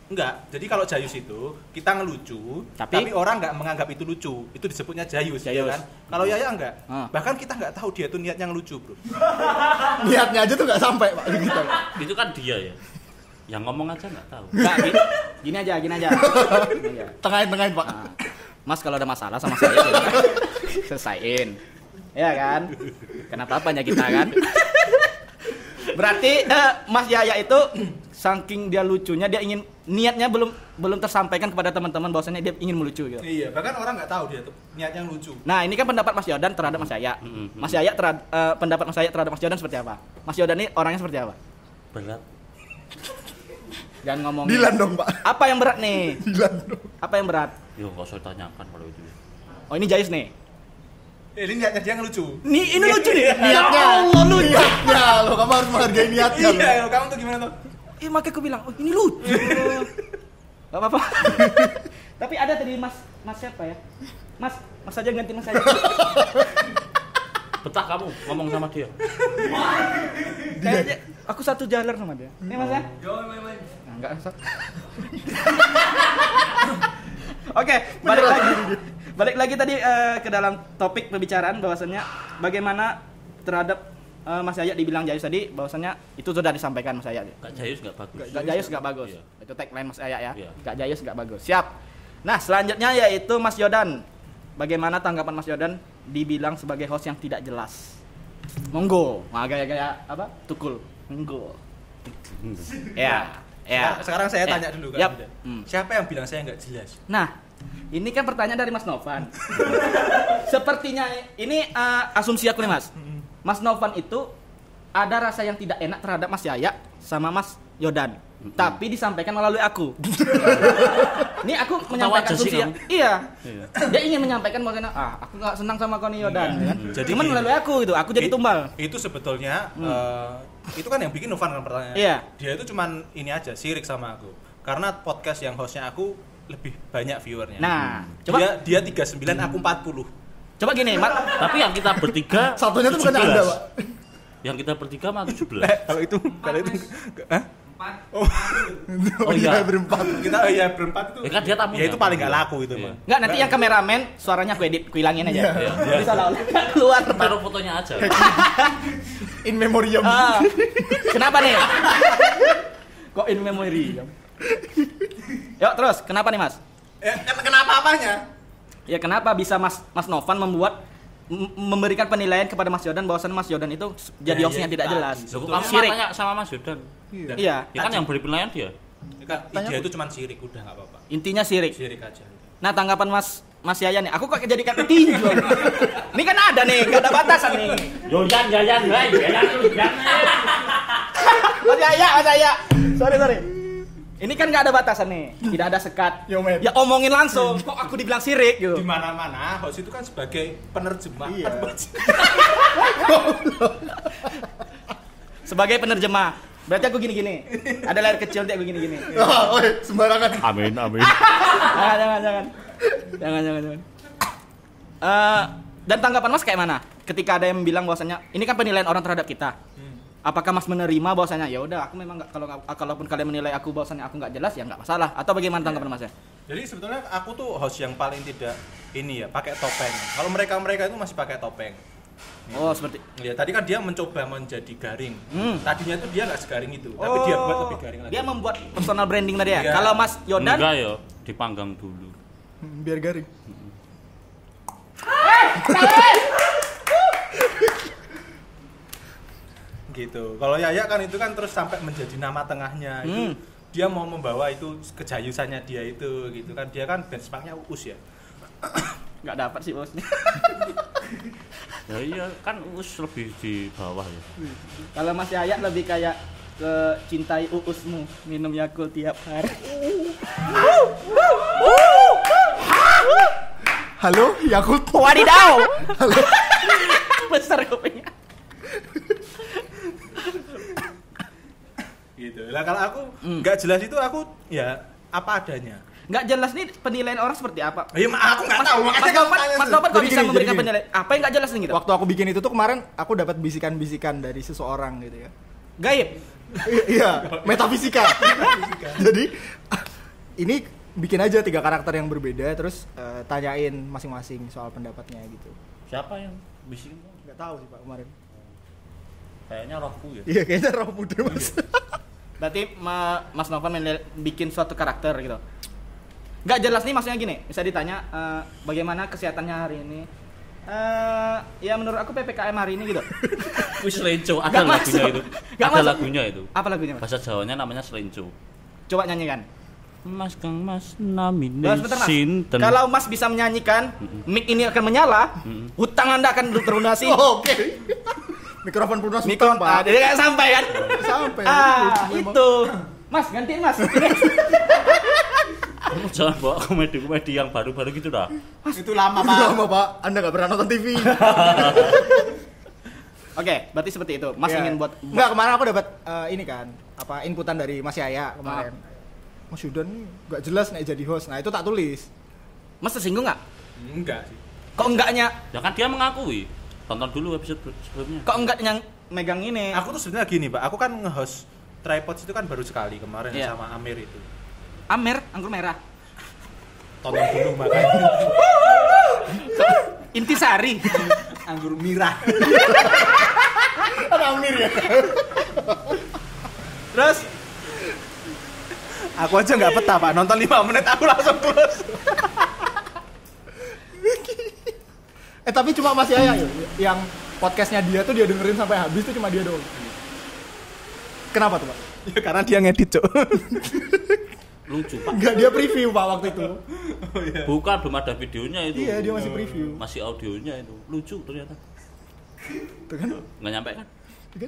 Enggak, jadi kalau jayus itu kita ngelucu tapi orang nggak menganggap itu lucu, itu disebutnya jayus. Ya kan? Kalau Yaya enggak, bahkan kita nggak tahu dia tuh niatnya ngelucu bro. Niatnya aja tuh nggak sampai pak gitu. Itu kan dia ya. Yang ngomong aja nggak tahu. Nggak, gini aja. Gini aja. Tengahin pak. Nah, Mas kalau ada masalah sama saya selesaiin. Ya kan? Kenapa apanya kita kan? Berarti Mas Yaya itu saking dia lucunya dia ingin niatnya belum tersampaikan kepada teman-teman bahwasanya dia ingin melucu gitu. Iya, bahkan orang nggak tahu dia tuh niatnya lucu. Nah, ini kan pendapat Mas Yodan terhadap Mas Yaya. Mas Yaya pendapat Mas Yaya terhadap Mas Yodan seperti apa? Mas Yodan ini orangnya seperti apa? Berat. Jangan ngomongin. Dilan dong, Pak. Apa yang berat nih? Dilan dong. Apa yang berat? Yo enggak usah tanyakan kalau itu. Oh, ini Jayus nih. Ini niatnya dia ngelucu. Ini lucu nih. Niatnya. Ya Allah, lucu. Niatnya lo, kamu harus menghargai niatnya. lo. Iya, kamu tuh gimana tuh? Makanya aku bilang, oh ini lucu. Gak apa-apa. Tapi ada tadi Mas siapa ya? Mas aja ganti Mas aja. Betah kamu ngomong sama dia. Kayaknya aku satu jalur sama dia. Ini Mas ya? Nah, enggak. Oke, balik lagi tadi ke dalam topik pembicaraan bahwasannya bagaimana terhadap Mas Yaya dibilang Jayus tadi bahwasannya itu sudah disampaikan Mas Yaya. Kak Jayus enggak bagus. Kak Jayus enggak bagus. Iya. Itu tagline Mas Yaya ya. Iya. Kak Jayus enggak bagus. Siap. Nah, selanjutnya yaitu Mas Yodan. Bagaimana tanggapan Mas Yodan dibilang sebagai host yang tidak jelas? Monggo. Nah, gaya-gaya apa? Tukul. Monggo. Ya. Sekarang saya tanya dulu kan. Yap. Siapa yang bilang saya nggak jelas? Nah, ini kan pertanyaan dari Mas Novan. Sepertinya ini asumsi aku nih Mas. Mas Novan itu ada rasa yang tidak enak terhadap Mas Yaya sama Mas Yodan. Tapi disampaikan melalui aku. Ini aku menyampaikan asumsi ya. Iya. Dia ingin menyampaikan bahwasanya aku nggak senang sama kau nih Yodan kan. Jadi cuman melalui aku gitu. Aku jadi tumbal. Itu sebetulnya itu kan yang bikin Novan kan pertanyaannya. Iya. Dia itu cuman ini aja sirik sama aku. Karena podcast yang hostnya aku lebih banyak viewernya. Nah, coba dia 39 aku 40. coba gini, Mat. Tapi yang kita bertiga Satunya tuh bukan 17. Anda, Pak. Yang kita bertiga mah 17. Kalau itu Hah? Oh iya. Berempat. Kita berempat itu. Kan dia tamunya. Ya itu paling nggak laku itu Iya. mah. Enggak, nanti yang kameramen suaranya aku edit, aku hilangin aja. Iya. Bisa lah keluar. Taruh fotonya aja. In memoriam. Kenapa nih? Kok in memory? Yuk terus, kenapa nih Mas? Kenapa apanya? Ya kenapa bisa Mas Novan memberikan penilaian kepada Mas Yodan bahwasannya Mas Yodan itu jadi hostnya tidak jelas. Loh, kamu Sirik. tanya sama Mas Yodan. Iya. Ya kan yang beri penilaian dia. Dia itu cuma sirik udah nggak apa-apa. Intinya sirik. Sirik aja. Nah, tanggapan Mas Yaya nih, aku kok jadikan petinju. Ini kan ada nih, enggak ada batasan nih. Yodan. Mas Yaya. Sorry. Ini kan nggak ada batasan nih, tidak ada sekat. Yo, men. Ya omongin langsung. Kok aku dibilang sirik gitu? Di mana-mana host itu kan sebagai penerjemah. Iya. Sebagai penerjemah. Berarti aku gini-gini. Ada layar kecil nanti aku gini-gini. Sembarangan. Amin. Jangan. Dan tanggapan Mas kayak mana? Ketika ada yang bilang bahwasanya ini kan penilaian orang terhadap kita. Apakah Mas menerima bahwasanya ya udah aku memang nggak, kalaupun kalian menilai aku bahwasanya aku nggak jelas ya nggak masalah, atau bagaimana tanggapan Mas ya? Jadi sebetulnya aku tuh host yang paling tidak ini ya pakai topeng. Kalau mereka itu masih pakai topeng. Oh seperti. Ya tadi kan dia mencoba menjadi garing. Tadinya tuh dia nggak segaring itu, tapi dia buat lebih garing lagi. Dia membuat personal branding tadi ya. Iya. Kalau Mas Yodan Enggak ya, dipanggang dulu. Biar garing. Gitu. Kalau Yaya kan itu kan terus sampai menjadi nama tengahnya itu. Dia mau membawa itu kejayusannya dia itu gitu kan. Dia kan benchmarknya Uus ya. nggak dapat sih bosnya. Ya iya, kan Uus lebih di bawah ya. Kalau Mas Yaya lebih kayak ke cintai Uusmu, minum Yakult tiap hari. Halo, Yakult. Wadidaw. Halo. Besar kupingnya. Gitu. Lah kalau aku nggak jelas itu aku ya apa adanya. Nggak jelas nih penilaian orang seperti apa. Ya aku nggak tahu. Mas Novan kok Jadi bisa gini, memberikan jadi penilaian? Apa yang nggak jelas nih gitu? Waktu aku bikin itu tuh kemarin aku dapat bisikan-bisikan dari seseorang gitu ya. Gaib. Iya, metafisika. Jadi ini bikin aja 3 karakter yang berbeda terus tanyain masing-masing soal pendapatnya gitu. Siapa yang bisikin? Nggak tahu sih Pak kemarin. Kayaknya rohku ya. Iya kayaknya roh muda Mas. Berarti Mas Novan bikin suatu karakter gitu. Nggak jelas nih maksudnya gini, bisa ditanya bagaimana kesehatannya hari ini. Ya menurut aku PPKM hari ini gitu. Wis Selenco, ada Nggak lagunya masuk. itu. Nggak Ada masuk. lagunya itu. Apa lagunya Mas? Bahasa Jawanya namanya Selenco. Coba nyanyikan. Mas Kang Mas namine Sebentar Mas. sinten. Kalau Mas bisa menyanyikan, mic ini akan menyala, hutang Anda akan terlunasi. Mikrofon Purnas Mikrofon, Pak. jadi nggak sampai kan? Sampai. Itu. Mas, gantiin Mas. Kamu jangan bawa komedi-komedi yang baru-baru gitu dah. Itu lama, Pak. Lama Pak, Anda nggak pernah nonton TV. Oke, berarti seperti itu. Mas Iya. ingin buat Enggak, kemarin aku dapat ini kan, apa inputan dari Mas Yaya kemarin. Mas Yudan nggak jelas nih jadi host. Nah, itu tak tulis. Mas tersinggung nggak? Enggak sih. Kok enggaknya? Ya kan dia mengakui. Tonton dulu episode sebelumnya. Kok enggaknya megang ini? Aku tuh sebenarnya gini, Pak. Aku kan nge-host Tripods itu kan baru sekali kemarin Iya. sama Amir itu. Amer, anggur merah. Tonton dulu makanya. Intisari. Anggur mirah. Ada Amir ya. Terus aku aja nggak betah, Pak. Nonton 5 menit aku langsung close. Tapi cuma Mas Yaya yang podcastnya dia tuh dia dengerin sampai habis tuh cuma dia doang. Kenapa tuh Pak? Ya karena dia ngedit, Cok. Lucu Pak. Enggak, dia preview Pak waktu itu. Bukan, belum ada videonya itu. Iya, dia masih preview. Masih audionya itu. Lucu ternyata. Tuh kan? Nggak nyampe kan?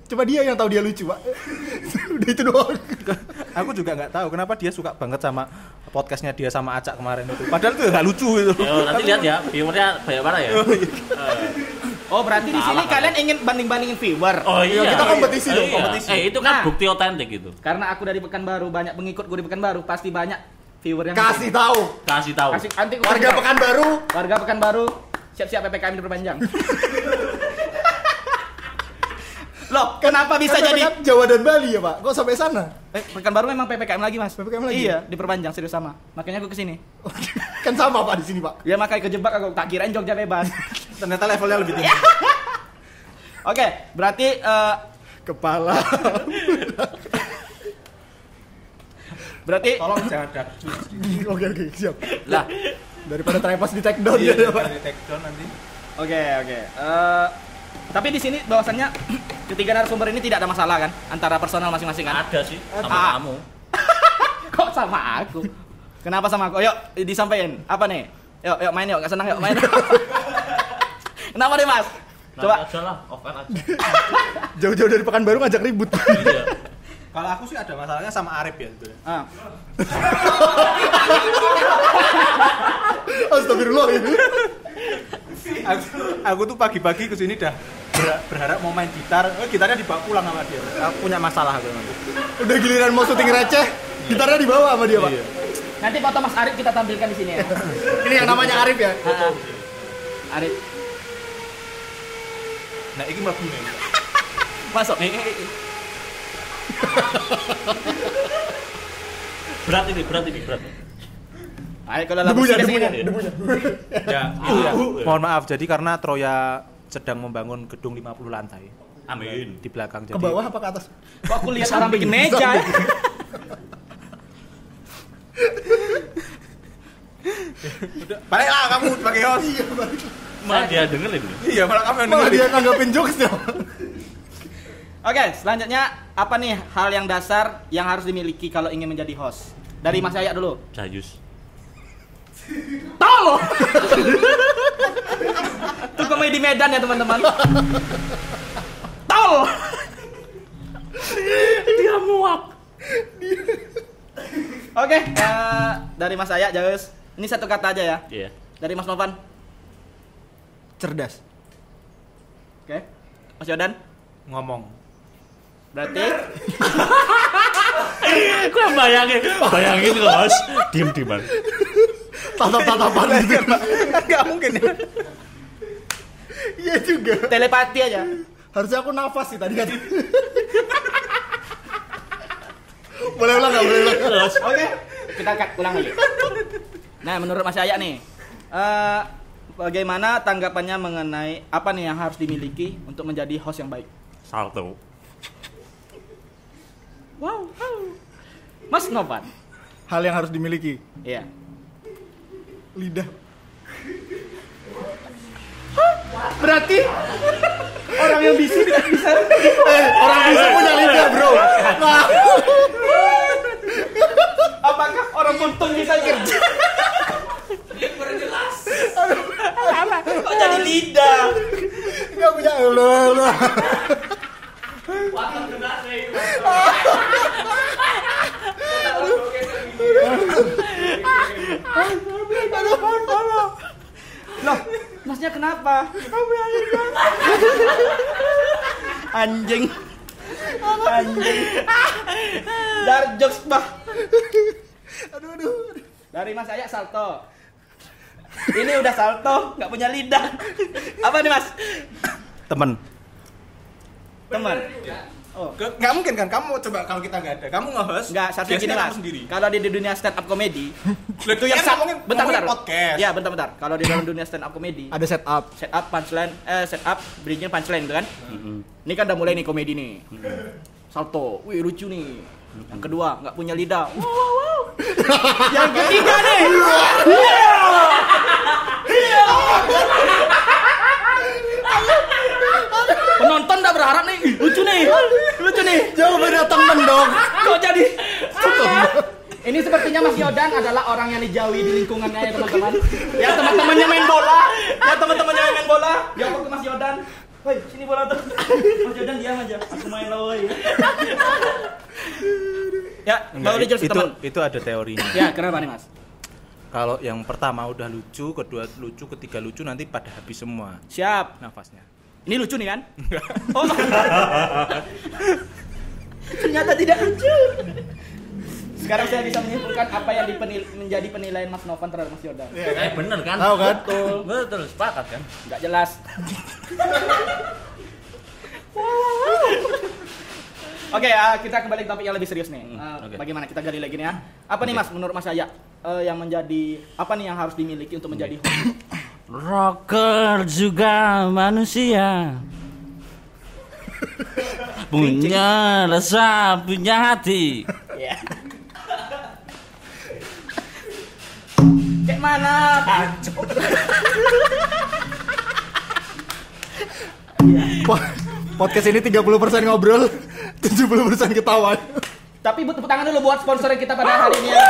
Coba dia yang tahu dia lucu Pak. Udah itu doang. Aku juga nggak tahu kenapa dia suka banget sama podcastnya dia sama Acak kemarin itu. Padahal itu nggak lucu itu. Ya, nanti lihat ya, viewernya banyak mana ya? Oh, berarti di sini Salah, kalian ingin banding-bandingin viewer. Oh iya. Kita kompetisi dong, Iya. kompetisi. Itu kan Nah. bukti otentik itu. Karena aku dari Pekanbaru, banyak pengikut gue di Pekanbaru, pasti banyak viewer yang Kasih tahu. Kasih tahu. Kasih anti Warga Pekanbaru. Warga Pekanbaru, siap-siap PPKM diperpanjang. Loh, kenapa bisa Kan jadi PPKM Jawa dan Bali ya Pak? Kok sampai sana? Pekanbaru memang PPKM lagi, Mas? PPKM lagi? Iya, diperpanjang serius sama. Makanya aku kesini. Kan sama Pak di sini Pak. Ya makanya kejebak aku, tak kirain Jogja bebas. Ternyata levelnya lebih tinggi. Oke, berarti Kepala. berarti Tolong jangan dark. Oke, siap. lah. Daripada tripod di take down Iya, ya Pak. dari take down nanti. Oke. Tapi di sini bahwasannya ketiga narasumber ini tidak ada masalah kan antara personal masing-masing kan? Ada sih sama Ah. kamu. Kok sama aku? Kenapa sama aku? Yuk disampaikan. Apa nih? Yuk main yuk, nggak senang yuk main. Kenapa nih Mas? Coba. Nanti aja lah, off air aja. Jauh-jauh dari Pekanbaru ngajak ribut. Iya. Kalau aku sih ada masalahnya sama Arif ya itu. Ah. Astagfirullah ini. Aku tuh pagi-pagi kesini dah berharap mau main gitar. Gitarnya dibawa pulang sama dia. Aku punya masalah aku nanti. Udah giliran mau syuting receh, gitarnya dibawa sama dia Pak. Iya. Nanti foto Mas Arif kita tampilkan di sini ya. Ini yang namanya Arif ya. Arif, Nah, ini mlebu nih. masuk. Berat ini. Ayo kalau lagu Debunya, sini, debunya, sini. debunya. Ya, iya. Mohon maaf. Jadi karena Troya sedang membangun gedung 50 lantai Amin. di belakang. Ke bawah apa ke atas? Kok aku lihat orang bikin meja ya? Baliklah kamu sebagai host. Malah dia dengerin. Iya, malah kamu yang Malah dengerin. dia nanggapin jokesnya. Oke, selanjutnya apa nih hal yang dasar yang harus dimiliki kalau ingin menjadi host? Dari Mas Yaya dulu. Jayus. Tol. Itu komedi Medan ya teman-teman. Tol. Dia muak. Oke, dari Mas Yaya Jayus. Ini satu kata aja ya. Iya. Dari Mas Novan. Cerdas. Oke. Mas Yodan. Ngomong. Berarti Gue bayangin Ros. Diem-dieman. Tatap-tatapan gitu. Enggak mungkin ya. Iya juga. telepati aja. Harusnya aku nafas sih tadi kan. Boleh ulang nggak? Boleh ulang. Terus Oke, kita ulang lagi. Nah, menurut Mas Yaya nih, bagaimana tanggapannya mengenai apa nih yang harus dimiliki untuk menjadi host yang baik? salto. Wow. Mas Novan. Hal yang harus dimiliki. Iya. Lidah. Berarti orang yang bisik bisa Orang bisa punya lidah, bro. Nah, apakah orang buntung bisa kerja? Kok jadi lidah? nggak punya Allah. Loh, masnya kenapa? Anjing. Dark jokes bah. Aduh. Dari Mas Ayak salto. Ini udah salto, nggak punya lidah. Apa nih Mas? Temen. Teman. Oh. Nggak mungkin kan, kamu coba kalau kita nggak ada, kamu nge-host. Enggak, satu gini biasanya Mas. kamu sendiri. Kalau di dunia stand up comedy, Itu yang ngomongin podcast. Ya, bentar. Kalau di dalam dunia stand up comedy, Ada setup. setup punchline, setup bridging punchline itu kan. Ini kan udah mulai nih komedi nih. Salto, wih lucu nih. Yang kedua, nggak punya lidah. Wow. Yang ketiga nih. Penonton udah berharap nih, lucu nih. Jauh beda temen dong. Kok jadi? Ini sepertinya Mas Yodan adalah orang yang dijauhi di lingkungannya ya teman-teman. Ya teman-temannya main bola. Dia ke Mas Yodan. Woi, sini bola tuh. Mas Yodan diam aja. Aku main lah woi. Ya, baru dijelasin teman. Itu ada teorinya. Ya, kenapa nih Mas? Kalau yang pertama udah lucu, kedua lucu, ketiga lucu, nanti pada habis semua Siap. nafasnya. Ini lucu nih kan? Oh. Ternyata tidak lucu. Sekarang saya bisa menyimpulkan apa yang menjadi penilaian Mas Novan terhadap Mas Yodan. Bener kan? Tahu kan? Betul, sepakat kan? Nggak jelas. Oke, kita kembali ke topik yang lebih serius nih. Oke. Bagaimana kita gali lagi nih ya? Apa nih Mas, menurut Mas Ayak yang menjadi apa nih yang harus dimiliki untuk menjadi host? Rocker juga manusia. Punya rasa, punya hati. Ya. Kayak mana? Podcast ini 30% ngobrol, 70% ketawa. Tapi tepuk tangan dulu buat sponsor kita pada hari ini ya.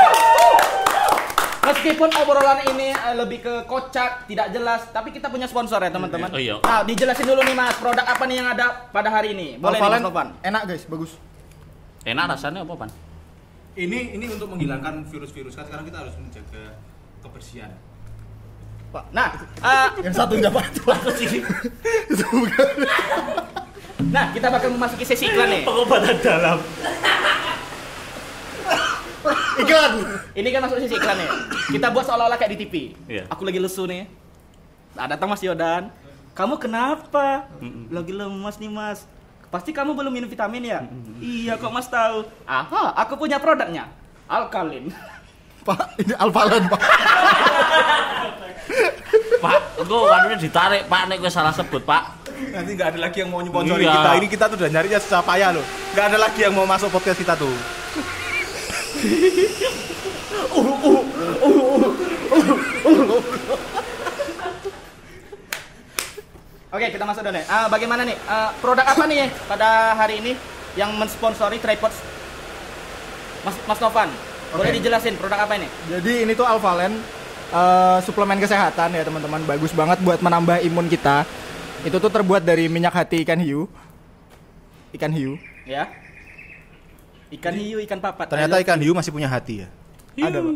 Meskipun obrolan ini lebih ke kocak, tidak jelas, tapi kita punya sponsor ya teman-teman. Oh, iya. Nah, dijelasin dulu nih Mas, produk apa nih yang ada pada hari ini? Boleh nih Mas Novan. Enak guys, bagus. Enak rasanya apa, Pan? Ini untuk menghilangkan virus-virus kan sekarang kita harus menjaga kebersihan. Pak. Nah, Yang satu nggak apa-apa. Itu bukan. nah kita bakal memasuki sesi iklan nih. Pengobatan dalam. Iklan. Ini kan masuk sesi iklan nih. Kita buat seolah-olah kayak di TV. Iya. Aku lagi lesu nih. Nah, datang Mas Yodan. Kamu kenapa? Lagi lemas nih Mas. Pasti kamu belum minum vitamin ya? Iya kok Mas tahu. Aha, aku punya produknya. Alkalin. Pak, ini Alfalan, Pak. Pak, engko waduhnya ditarik, Pak, nek kowe salah sebut, Pak. Nanti nggak ada lagi yang mau nyponsori Iya. kita. Ini kita tuh udah nyarinya susah payah loh. Nggak ada lagi yang mau masuk podcast kita tuh. Oke, kita masuk dulu nih. Bagaimana nih? Produk apa nih pada hari ini yang mensponsori Tripod Mas Novan? Boleh Oke. dijelasin produk apa ini? Jadi ini tuh Alfalen, suplemen kesehatan ya teman-teman, bagus banget buat menambah imun kita. Itu tuh terbuat dari minyak hati ikan hiu. Ikan hiu. Ya. Ikan hiu, ikan papat. Ternyata ikan hiu masih punya hati ya. Ada, Pak.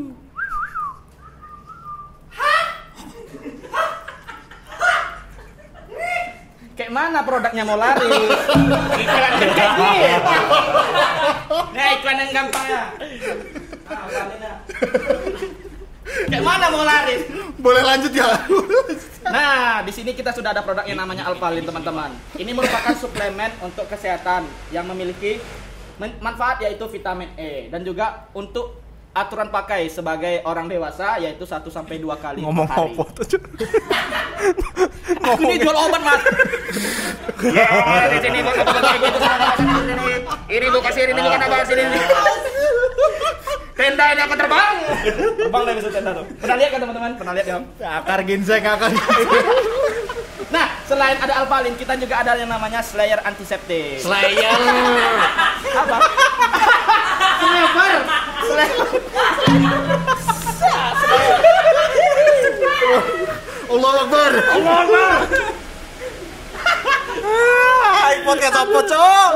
Kayak mana produknya mau lari? Iklan yang kayak gini. Nah, iklan yang gampang ya. Kayak mana mau lari? Boleh lanjut ya? Nah, di sini kita sudah ada produk yang namanya Alfalin, teman-teman. Ini merupakan suplemen untuk kesehatan yang memiliki manfaat yaitu vitamin E dan juga untuk aturan pakai sebagai orang dewasa yaitu 1 sampai 2 kali Ngomong per hari. apa tuh? Aku ini jual obat, Mas. Ya, di sini bukan obat kayak gitu. Ini bukan sini, ini bukan apa sini. Tenda ini akan terbang. Terbang dari tenda tuh. Pernah lihat kan teman-teman? Pernah lihat ya? Akar ginseng, akar. Nah, selain ada Alfalin, kita juga ada yang namanya Slayer antiseptik. Slayer. Apa? Slayer. Allahu Akbar. Podcast apa, Cok?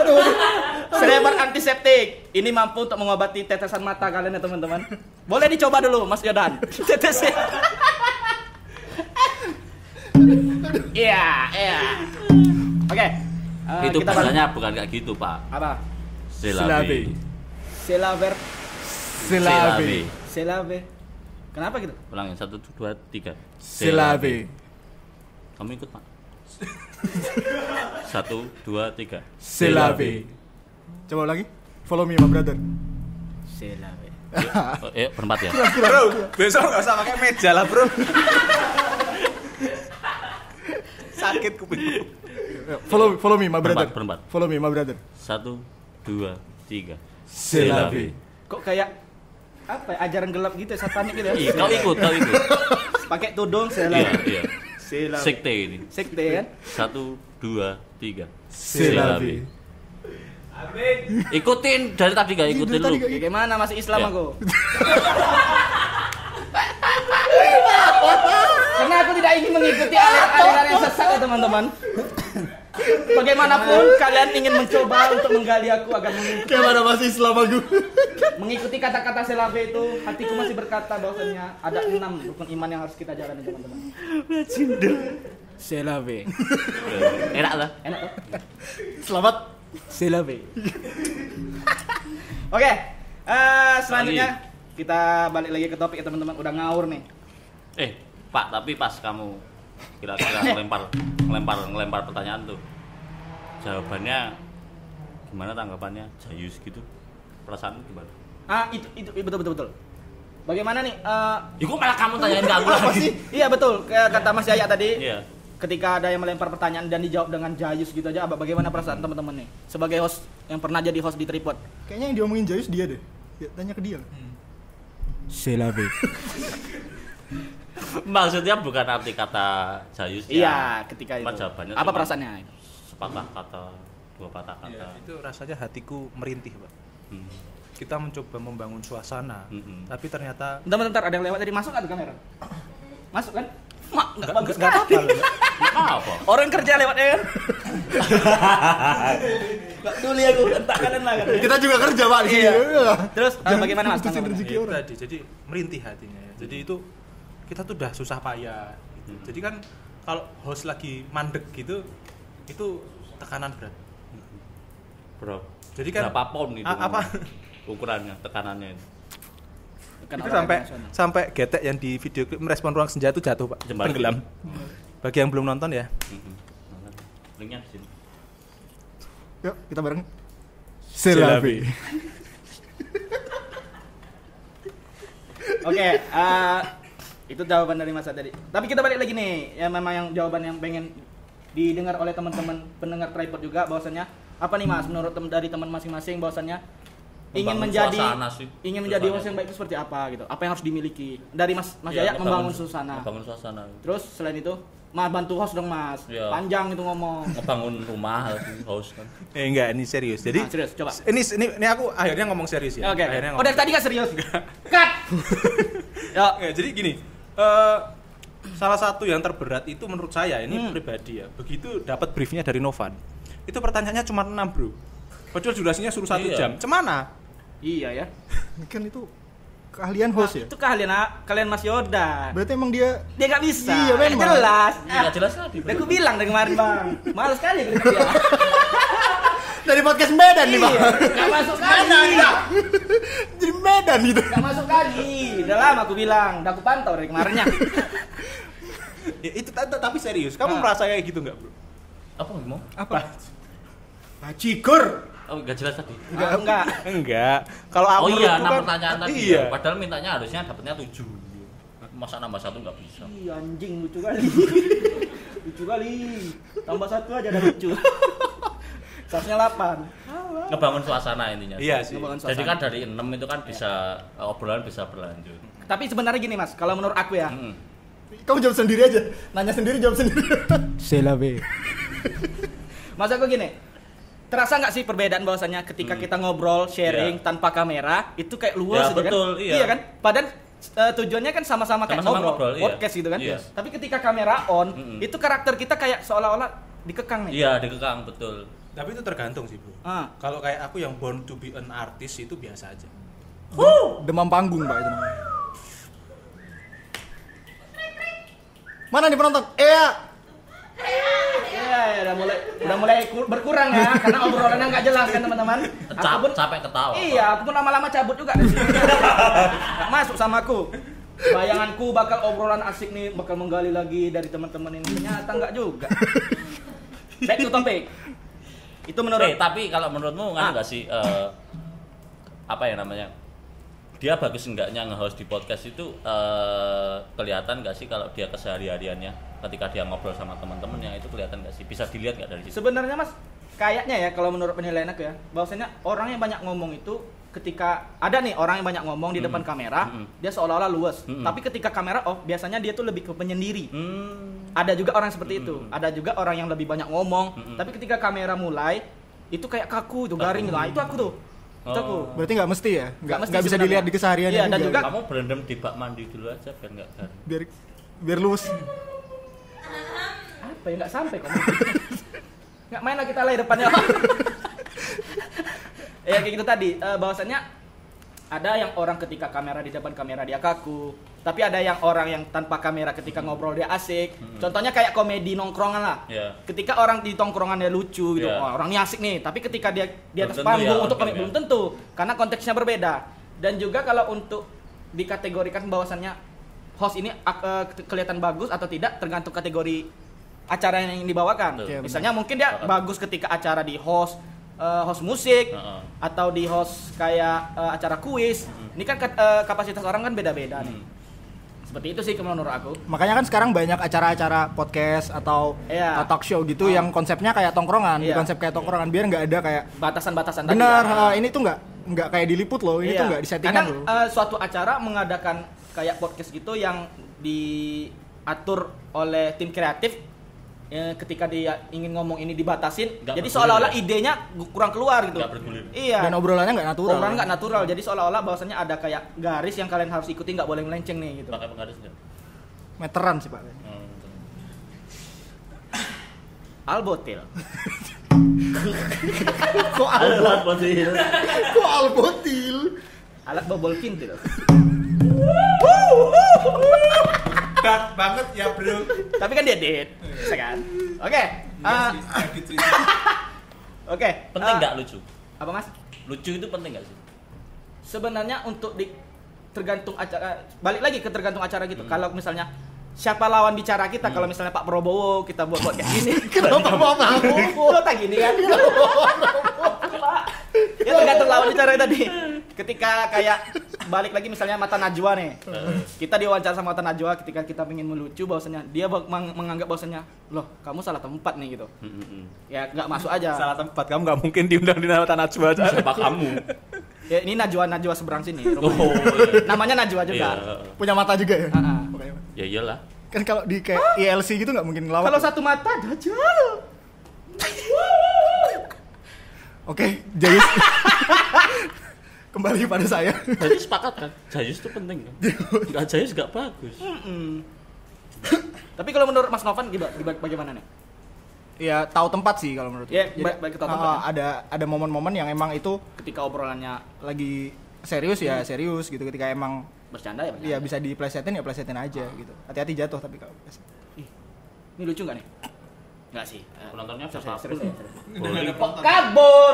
Slayer antiseptik. Ini mampu untuk mengobati tetesan mata kalian ya, teman-teman. Boleh dicoba dulu Mas Yodan. Tetes. Iya. Oke. Itu kita bahasanya bukan kayak gitu, Pak. apa? Silabe. Silabe. Kenapa gitu? Ulangin 1 2 3. Silabe. Kamu ikut, Pak. 1 2 3. Silabe. Coba lagi. Follow me my brother. Silabe. Berempat ya. Bro, besok nggak usah pakai meja lah bro. Sakit kuping. Follow me my brother. Berempat. Follow me my brother. 1 2 3. Silabe. Kok kayak apa ya, ajaran gelap gitu ya, satanik gitu ya? Iya, kau ikut. Pakai tudung Iya, silabe. iya. Silabe. Sekte ini. Sekte kan? 1 2 3. Silabe. Ikutin dari tadi gak ikutin lu. Ya, gimana masih Islam Ya. aku? Karena aku tidak ingin mengikuti aliran yang sesat ya teman-teman. Bagaimanapun kalian ingin mencoba untuk menggali aku agar Kayak mana masih Islam aku? mengikuti kata-kata silabe itu, hatiku masih berkata bahwasanya ada 6 rukun iman yang harus kita jalani teman-teman. Silabe. Enak lah. Enak tuh? Selamat. Silabe. Oke, selanjutnya kita balik lagi ke topik ya teman-teman. Udah ngawur nih. Pak, tapi pas kamu kira-kira ngelempar pertanyaan tuh, jawabannya gimana, tanggapannya Jayus gitu, perasaan gimana? Itu betul. Bagaimana nih? Ya kok malah kamu tanyain ke aku lagi? Iya betul, kayak kata Mas Yaya tadi. Iya. Ketika ada yang melempar pertanyaan dan dijawab dengan Jayus gitu aja, bagaimana perasaan teman-teman nih? Sebagai host yang pernah jadi host di Tripod. Kayaknya yang diomongin Jayus dia deh. Ya, tanya ke dia. Silabe. Maksudnya bukan arti kata Jayus ya. Iya, ketika itu. Jawabannya Apa cuma perasaannya? sepatah kata, 2 patah kata. Ya, itu rasanya hatiku merintih, Pak. Hmm. Kita mencoba membangun suasana, tapi ternyata Bentar, ada yang lewat tadi, masuk atau kamera? Masuk kan? Enggak bagus. nggak apa-apa. Apa? Orang kerja lewat ya kan? Enggak peduli aku, entak kalian lah kan. Kita juga kerja Pak di sini. Iya. Terus bagaimana Mas? putusin rezeki Itu orang. tadi, jadi merintih hatinya ya. Jadi itu kita tuh udah susah payah gitu. Jadi kan kalau host lagi mandek gitu, itu tekanan berat. Bro. Jadi kan berapa pound itu? apa? Ukurannya, tekanannya itu. Kan Itu orang sampai emosional. sampai getek yang di video klip merespon ruang senja itu jatuh, Pak. Jembatan. Tenggelam. Bagi yang belum nonton ya. Linknya di sini. Yuk, kita bareng. Silabe. Oke, itu jawaban dari Mas tadi. Tapi kita balik lagi nih, ya memang yang jawaban yang pengen didengar oleh teman-teman pendengar Tripod juga, bahwasannya apa nih Mas, menurut dari teman masing-masing bahwasannya ingin menjadi host yang baik itu seperti apa gitu? Apa yang harus dimiliki? Dari Mas Jaya membangun suasana. Membangun suasana. Terus selain itu, Mas bantu host dong Mas. Iya. Panjang itu ngomong. Ngebangun rumah host kan. Enggak, ini serius. Jadi Nah, serius, coba. Ini aku akhirnya ngomong serius ya. Oke. Akhirnya Oh, dari tadi gak serius? Cut. Yuk. Ya, jadi gini, salah satu yang terberat itu menurut saya ini pribadi ya. Begitu dapat briefnya dari Novan, itu pertanyaannya cuma 6 bro. Padahal durasinya suruh 1 jam. Cemana? Iya ya. Kan itu keahlian host ya. Itu kalian Mas Yoda. Berarti emang dia Dia gak bisa. Iya, memang. Jelas. Enggak jelas tadi. Udah aku bilang dari kemarin bang. Males sekali kerja dia. dari podcast Medan nih Bang. Gak masuk kali. Jadi Medan gitu. Gak masuk kali. Udah lama aku bilang. Udah aku pantau dari kemarinnya. Ya, itu tapi serius. Kamu merasa kayak gitu nggak bro? Apa ngomong? Apa? Bajigur. Oh, enggak jelas tadi. Enggak. Enggak. Kalau aku Oh iya, menurutku 6 pertanyaan tadi. Iya. Padahal mintanya harusnya dapatnya 7. Masa nambah 1 enggak bisa. Ih anjing lucu kali. Lucu kali. Tambah 1 aja udah lucu. Seharusnya 8. Ngebangun suasana intinya. Iya sih. Ngebangun Jadi suasana. kan dari 6 itu kan bisa obrolan bisa berlanjut. Tapi sebenarnya gini Mas, kalau menurut aku ya. Kamu jawab sendiri aja. Nanya sendiri jawab sendiri. Silabe. Mas aku gini. Terasa nggak sih perbedaan bahwasannya ketika kita ngobrol, sharing tanpa kamera itu kayak luas Ya, gitu betul, kan? iya. kan? Padahal tujuannya kan sama-sama kayak Sama-sama ngobrol, ngobrol, iya. podcast gitu kan. Iya. Tapi ketika kamera on, itu karakter kita kayak seolah-olah dikekang nih. Iya, dikekang betul. Tapi itu tergantung sih bro. Ah. Kalau kayak aku yang born to be an artist itu biasa aja. Demam panggung, Pak itu namanya. Mana nih penonton? Iya, udah mulai berkurang ya karena obrolannya nggak jelas kan teman-teman. Aku pun Capek ketawa. Iya, aku pun lama-lama cabut juga di sini. Nggak masuk sama aku. Bayanganku bakal obrolan asik nih, bakal menggali lagi dari teman-teman ini. Ternyata nggak juga. Back to topic. Itu menurut. Tapi kalau menurutmu kan nggak sih apa ya namanya? Dia bagus enggaknya nge-host di podcast itu kelihatan nggak sih kalau dia kesehari-hariannya ketika dia ngobrol sama teman-temannya itu kelihatan nggak sih? Bisa dilihat nggak dari situ? Sebenarnya Mas, kayaknya ya kalau menurut penilaian aku ya, bahwasanya orang yang banyak ngomong itu ketika ada nih orang yang banyak ngomong di depan kamera, dia seolah-olah luas. Tapi ketika kamera off, biasanya dia tuh lebih ke penyendiri. Ada juga orang seperti itu. Ada juga orang yang lebih banyak ngomong, tapi ketika kamera mulai, itu kayak kaku tuh, garing lah. Itu aku tuh. Itu aku. Berarti nggak mesti ya? Nggak bisa sebenarnya. dilihat di keseharian. Iya, dan juga Kamu berendam di bak mandi dulu aja biar nggak garing. biar luwes. apa ya nggak sampai kok. Nggak main lah kita lah depannya. Ya kayak gitu tadi, bahwasannya ada yang orang ketika kamera di depan kamera dia kaku, tapi ada yang orang yang tanpa kamera ketika ngobrol dia asik. Contohnya kayak komedi nongkrongan lah. Yeah. Ketika orang di tongkrongan dia lucu gitu, Yeah. oh, orang ini asik nih, tapi ketika dia di atas Belum tentu panggung ya, untuk mungkin belum ya. tentu, karena konteksnya berbeda. Dan juga kalau untuk dikategorikan bahwasannya host ini kelihatan bagus atau tidak tergantung kategori acara yang dibawakan. Betul. Misalnya mungkin dia bagus ketika acara di host musik atau di host kayak acara kuis. Ini kan kapasitas orang kan beda-beda nih. Seperti itu sih menurut aku. Makanya kan sekarang banyak acara-acara podcast atau Iya. talk show gitu yang konsepnya kayak tongkrongan, Iya. konsep kayak tongkrongan biar nggak ada kayak Batasan-batasan tadi. benar kan. ini tuh nggak kayak diliput loh, ini Iya. tuh nggak disettingan Kadang, loh. suatu acara mengadakan kayak podcast gitu yang diatur oleh tim kreatif. Ketika dia ingin ngomong ini dibatasin, Nggak jadi bergulir seolah-olah ya? idenya kurang keluar gitu. Nggak bergulir. Iya. Dan obrolannya nggak natural. Obrolan nggak natural, jadi seolah-olah bahwasanya ada kayak garis yang kalian harus ikuti, nggak boleh melenceng nih gitu. Pakai penggaris nggak? Meteran sih Pak. Albotil. Kok Albotil. Kok albotil? Alat bobol kintil. Dark banget ya bro. Tapi kan dia dead, bisa kan? Oke. Oke. Penting nggak lucu? Apa Mas? Lucu itu penting nggak sih? Sebenarnya untuk tergantung acara, balik lagi ke tergantung acara gitu. Kalau misalnya siapa lawan bicara kita, kalau misalnya Pak Prabowo kita buat kayak gini, Kenapa Pak Prabowo? tak gini kan? Ya tergantung lawan bicara tadi. Ketika kayak balik lagi misalnya Mata Najwa nih, kita diwawancara sama Mata Najwa ketika kita ingin melucu bahwasanya dia menganggap bahwasanya loh kamu salah tempat nih gitu. Ya nggak masuk aja. Salah tempat, kamu nggak mungkin diundang di Mata Najwa. Siapa kamu? Ya ini Najwa seberang sini. Oh, rumahnya. iya. Namanya Najwa juga. Iya. Punya mata juga ya? Oke. Ya iyalah. Kan kalau di kayak ILC gitu nggak mungkin ngelawak. Kalau satu mata Dajjal. Oke, Jayus. Kembali pada saya. Jadi sepakat kan? Jayus itu penting kan? Nggak Jayus nggak bagus. Tapi kalau menurut Mas Novan bagaimana nih? Ya tahu tempat sih kalau menurut. Ya, Jadi, baik ke tempat. ada momen-momen yang emang itu Ketika obrolannya lagi serius ya serius gitu. Ketika emang bercanda ya bercanda. ya bisa diplesetin ya plesetin aja gitu. Hati-hati jatuh tapi kalau pleset. Ini lucu nggak nih? Nggak sih. Penontonnya Serius, siapa? serius. Boleh. Kabur.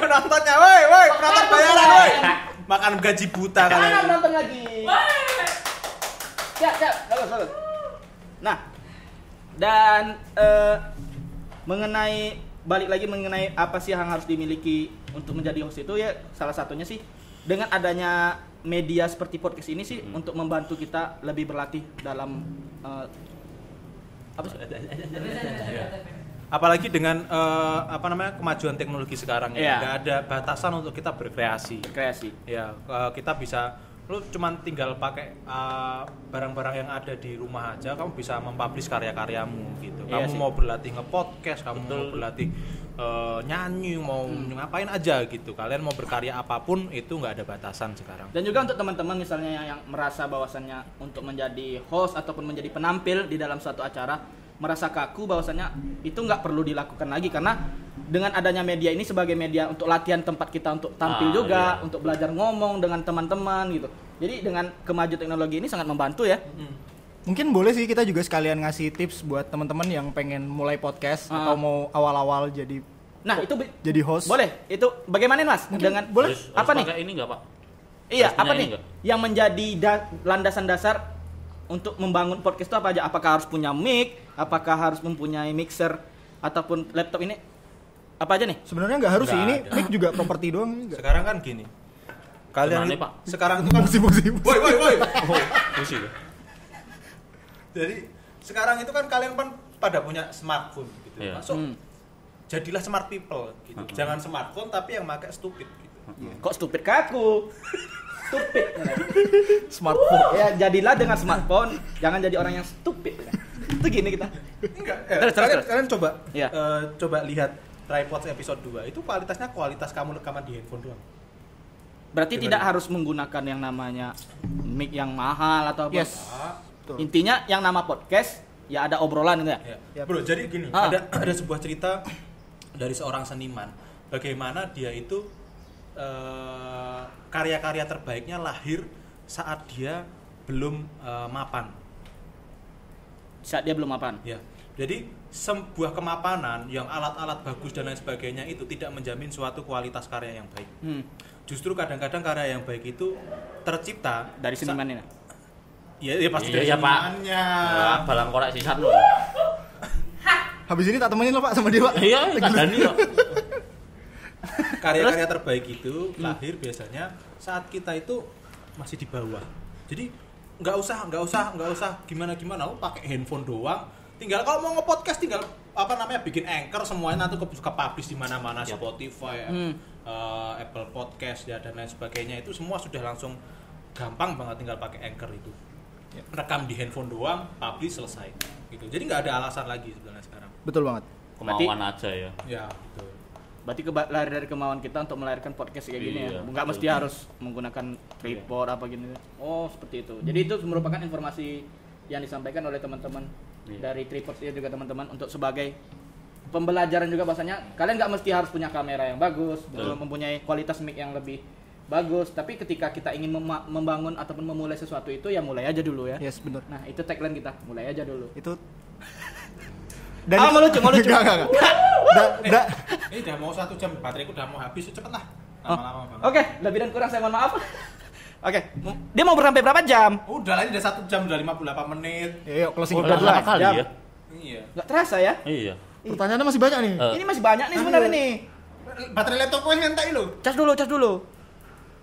Penontonnya, woi, penonton bayaran, woi. Makan gaji buta Jangan kalian. nonton lagi. Siap. Bagus. Nah, dan balik lagi mengenai apa sih yang harus dimiliki untuk menjadi host itu ya salah satunya sih dengan adanya media seperti podcast ini sih untuk membantu kita lebih berlatih dalam apa sih? Apalagi dengan kemajuan teknologi sekarang ya, Iya. nggak ada batasan untuk kita berkreasi. Kreasi. Ya, kita bisa, lu cuman tinggal pakai barang-barang yang ada di rumah aja, kamu bisa mempublish karya-karyamu gitu. Iya Kamu sih. mau berlatih nge-podcast, kamu mau berlatih nyanyi, mau ngapain aja gitu. Kalian mau berkarya apapun itu nggak ada batasan sekarang. Dan juga untuk teman-teman misalnya yang merasa bahwasannya untuk menjadi host ataupun menjadi penampil di dalam suatu acara merasa kaku bahwasannya itu nggak perlu dilakukan lagi karena dengan adanya media ini sebagai media untuk latihan tempat kita untuk tampil juga, untuk belajar ngomong dengan teman-teman gitu. Jadi dengan kemajuan teknologi ini sangat membantu ya. Mungkin boleh sih kita juga sekalian ngasih tips buat teman-teman yang pengen mulai podcast atau mau awal-awal jadi jadi host. Boleh. Itu bagaimana Mas? Mungkin dengan boleh apa nih? Pakai ini enggak, Pak? Iya, Harus apa punya nih ini nggak? yang menjadi landasan dasar untuk membangun podcast itu apa aja? Apakah harus punya mic? Apakah harus mempunyai mixer ataupun laptop ini? Apa aja nih? Sebenarnya nggak harus sih, Nggak ini ada. mic juga properti doang ini nggak. Sekarang kan gini. Kalian Gimana, Pak? sekarang itu kan Musim. woi. Musik. Jadi sekarang itu kan kalian kan pada punya smartphone gitu. Iya. Masuk jadilah smart people gitu. Jangan smartphone tapi yang pakai stupid gitu. Kok stupid kaku? Stupid. Smartphone. Ya jadilah dengan smartphone, jangan jadi orang yang stupid. Itu gini kita. Enggak. Terus. Kalian coba Iya. coba lihat Tripods episode 2. Itu kualitasnya kualitas kamu rekaman di handphone doang. Berarti Gimana? tidak harus menggunakan yang namanya mic yang mahal atau apa. Yes. Betul. Intinya yang nama podcast ya ada obrolan gitu ya. Ya. Bro, jadi gini, ada sebuah cerita dari seorang seniman bagaimana dia itu karya-karya terbaiknya lahir saat dia belum mapan. Saat dia belum mapan. Ya. Jadi sebuah kemapanan yang alat-alat bagus dan lain sebagainya itu tidak menjamin suatu kualitas karya yang baik. Justru kadang-kadang karya yang baik itu tercipta Dari seniman ini. Ya pasti Iya, dari iya, Pak. senimannya. Wah, balang korek sisan loh. Habis ini tak temenin lo Pak sama dia Pak. Iya, kadani kok. Karya-karya terbaik itu lahir biasanya saat kita itu masih di bawah. Jadi nggak usah gimana oh pakai handphone doang. Tinggal kalau mau nge-podcast tinggal bikin anchor semuanya nanti ke publish di mana-mana, Spotify, Apple Podcast ya dan lain sebagainya, itu semua sudah langsung gampang banget, tinggal pakai anchor itu. Rekam di handphone doang, publish, selesai gitu. Jadi nggak ada alasan lagi sebenarnya sekarang. Betul banget. Kemauan aja ya. Ya, betul. Berarti lahir dari kemauan kita untuk melahirkan podcast kayak gini ya. Iya, Enggak mesti harus menggunakan tripod apa gini. Oh, seperti itu. Jadi itu merupakan informasi yang disampaikan oleh teman-teman dari tripod ya juga teman-teman untuk sebagai pembelajaran juga bahasanya. Kalian nggak mesti harus punya kamera yang bagus, mempunyai kualitas mic yang lebih bagus, tapi ketika kita ingin membangun ataupun memulai sesuatu itu ya mulai aja dulu ya. Yes, benar. Nah, itu tagline kita, mulai aja dulu. Itu Mau lucu. Enggak. Ini udah mau 1 jam, bateraiku udah mau habis, cepet lah. Lama-lama banget. Oke, lebih dan kurang saya mohon maaf. Oke, dia mau sampai berapa jam? Udah lah, ini udah 1 jam, udah 58 menit. Yuk closing Udah dulu. lama kali jam. ya. Iya. Nggak terasa ya? Iya. Pertanyaannya masih banyak nih. Ini masih banyak nih sebenarnya nih. Baterai laptopku yang ngentai lo. Cas dulu.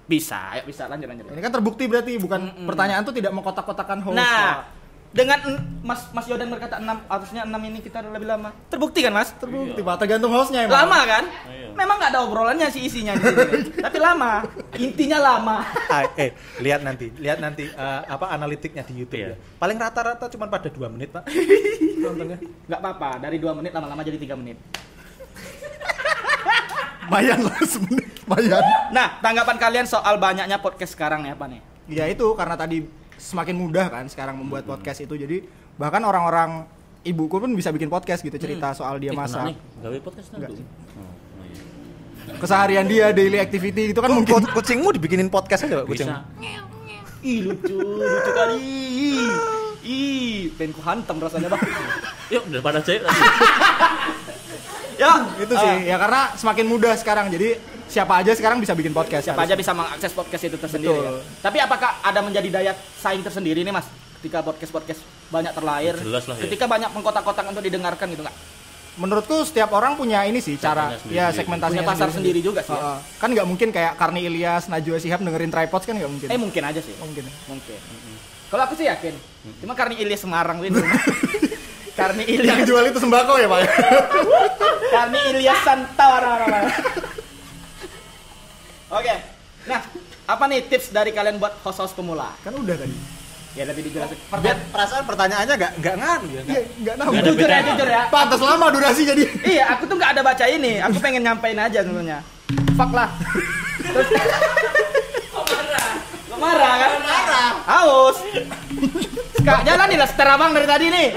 Bisa, ayo bisa lanjut. Ini kan terbukti berarti bukan pertanyaan tuh tidak mengkotak-kotakan host. Nah, dengan Mas Yodan berkata 6, harusnya 6 ini kita lebih lama. Terbukti kan, Mas? Terbukti Pak, tergantung hostnya emang. Lama kan? Iya. Memang nggak ada obrolannya sih isinya di sini. Tapi lama. Intinya lama. Lihat nanti analitiknya di YouTube Iya. ya. Paling rata-rata cuma pada 2 menit, Pak. Nontonnya. Nggak apa-apa, dari 2 menit lama-lama jadi 3 menit. Mayan lah semenit, mayan. Nah, tanggapan kalian soal banyaknya podcast sekarang nih apa nih? Ya itu karena tadi semakin mudah kan sekarang membuat podcast itu, jadi bahkan orang-orang ibuku pun bisa bikin podcast gitu, cerita soal dia masak, Gawe podcast Enggak nanti. sih. Keseharian dia, daily activity itu kan mungkin. Kucingmu dibikinin podcast aja, Pak, kucing. Bisa. Ih, lucu kali. Ih, pengen ku hantam rasanya, Bang. Yuk, daripada cek tadi. Ya, Itu sih, ya karena semakin mudah sekarang, jadi siapa aja sekarang bisa bikin podcast. siapa aja bisa mengakses podcast itu tersendiri. Betul. Ya. Tapi apakah ada menjadi daya saing tersendiri nih, Mas? Ketika podcast banyak terlahir, Jelas lah ya. ketika banyak mengkotak-kotak untuk didengarkan gitu nggak? Menurutku setiap orang punya ini sih cara, Segmentasi ya sendiri. segmentasinya Punya pasar sendiri juga sih. Ya? Kan nggak mungkin kayak Karni Ilyas, Najwa Shihab dengerin Tripods kan nggak mungkin. Mungkin aja sih. Mungkin. Mungkin. Kalau aku sih yakin. Cuma karena Ilyas Semarang itu. Karena Yang Ilyas, jual itu sembako ya Pak? karena Ilyas Santa orang-orang. Oke. Nah, apa nih tips dari kalian buat host-host pemula? Kan udah tadi. Ya lebih dijelasin. Perasaan pertanyaannya nggak nganu ya. Iya, nggak tahu. Jujur ya. Pantas lama durasi jadi. Iya, aku tuh nggak ada baca ini. Aku pengen nyampein aja sebenarnya. Fuck lah. Terus Lo marah kan? Marah. Haus. Gak jalan nih lah seter abang dari tadi nih.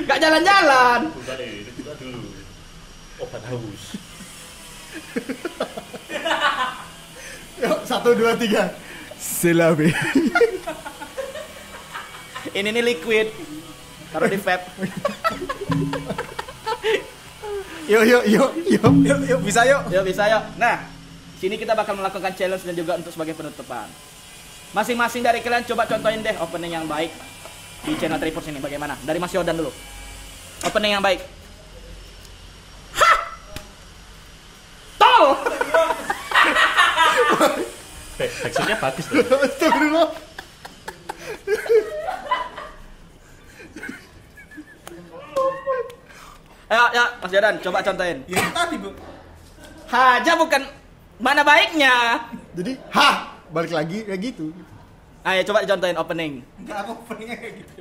Gak jalan-jalan. Bukan itu juga dulu. Obat haus. Yuk, 1, 2, 3. Selabe. Ini nih liquid. Taruh di vape. Yuk, bisa yuk. Yuk bisa yuk. Nah, sini kita bakal melakukan challenge dan juga untuk sebagai penutupan. Masing-masing dari kalian coba contohin deh opening yang baik di channel Tripods ini bagaimana? Dari Mas Yodan dulu. Opening yang baik. Hah! Tol! Teksturnya bagus tuh. Astagfirullah. Ayo, ya, Mas Yodan, coba contohin. Ya itu tadi, Bu. Haja bukan mana baiknya. Jadi, balik lagi kayak gitu. Ayo coba contohin opening. Enggak, aku openingnya kayak gitu.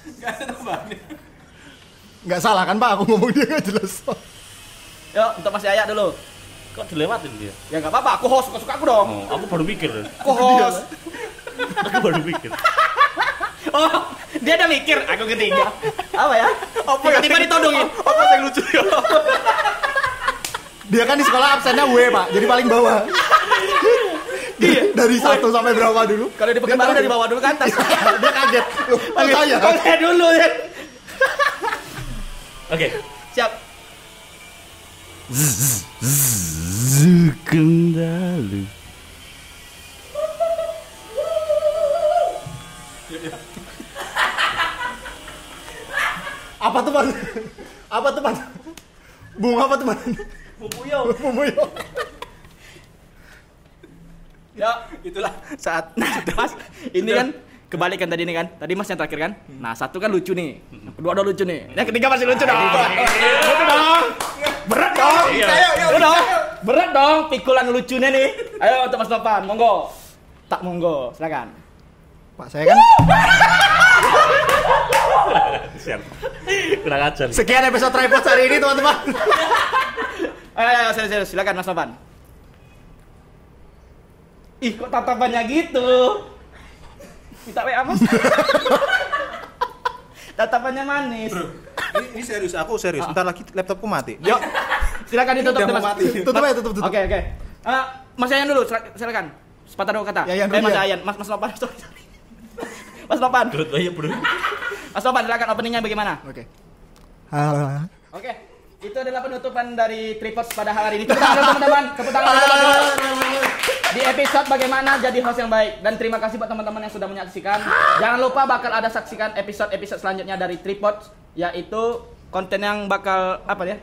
Enggak ada tambahannya. Nggak salah kan Pak, aku ngomong dia nggak jelas. Yuk, untuk Mas Yaya dulu. Kok dilewatin dia? Ya nggak apa-apa, aku host, suka-suka aku dong. Oh, aku baru mikir. Aku host. Aku baru mikir. Oh, dia udah mikir, aku ketiga. Apa ya? Tiba-tiba ditodongin. Apa yang lucu ya? Dia kan di sekolah absennya W Pak, jadi paling bawah. Dari 1 sampai berapa dulu? Kalau di Pekanbaru dari bawah dulu ke atas. Dia kaget. Loh, kok saya? Oke dulu ya. Oke. Siap. Kendalu. Apa tuh Pak? Apa tuh Pak? Bunga apa tuh Pak? Bumbuyo. Bumbuyo. Ya, Itulah saat. Nah, Mas, ini kan kebalikan tadi nih kan. Tadi Mas yang terakhir kan. Nah, satu kan lucu nih. Yang kedua udah lucu nih. Yang ketiga masih lucu dong. Lucu dong. Berat dong. Iya. Ayo dong. Berat dong pikulan lucunya nih. Ayo untuk Mas Novan, monggo. Tak monggo, silakan. Pak, saya kan Siap. Kurang ajar. sekian episode Tripods hari ini teman-teman. Ayo, serius, silakan Mas Novan. Ih, kok tatapannya gitu? Minta WA Mas. Tatapannya manis. Bro, ini serius, aku serius. Bentar lagi laptopku mati. Yuk, silakan ditutup Udah deh, mau Mas. mati. Tutup aja, tutup. Oke. Mas Yayan dulu, silakan. Sepatah dua kata. Yayan dulu Mas ya? Yayan, Mas Novan. Sorry. Mas Novan. Gerut aja, Bro. Mas Novan, silakan openingnya bagaimana? Oke. Halo. Oke. Itu adalah penutupan dari Tripods pada hari ini. Tepuk tangan dulu, teman-teman. Tepuk tangan dulu, teman-teman. Di episode bagaimana jadi host yang baik. Dan terima kasih buat teman-teman yang sudah menyaksikan. Jangan lupa bakal ada saksikan episode-episode selanjutnya dari Tripods, yaitu konten yang bakal apa ya?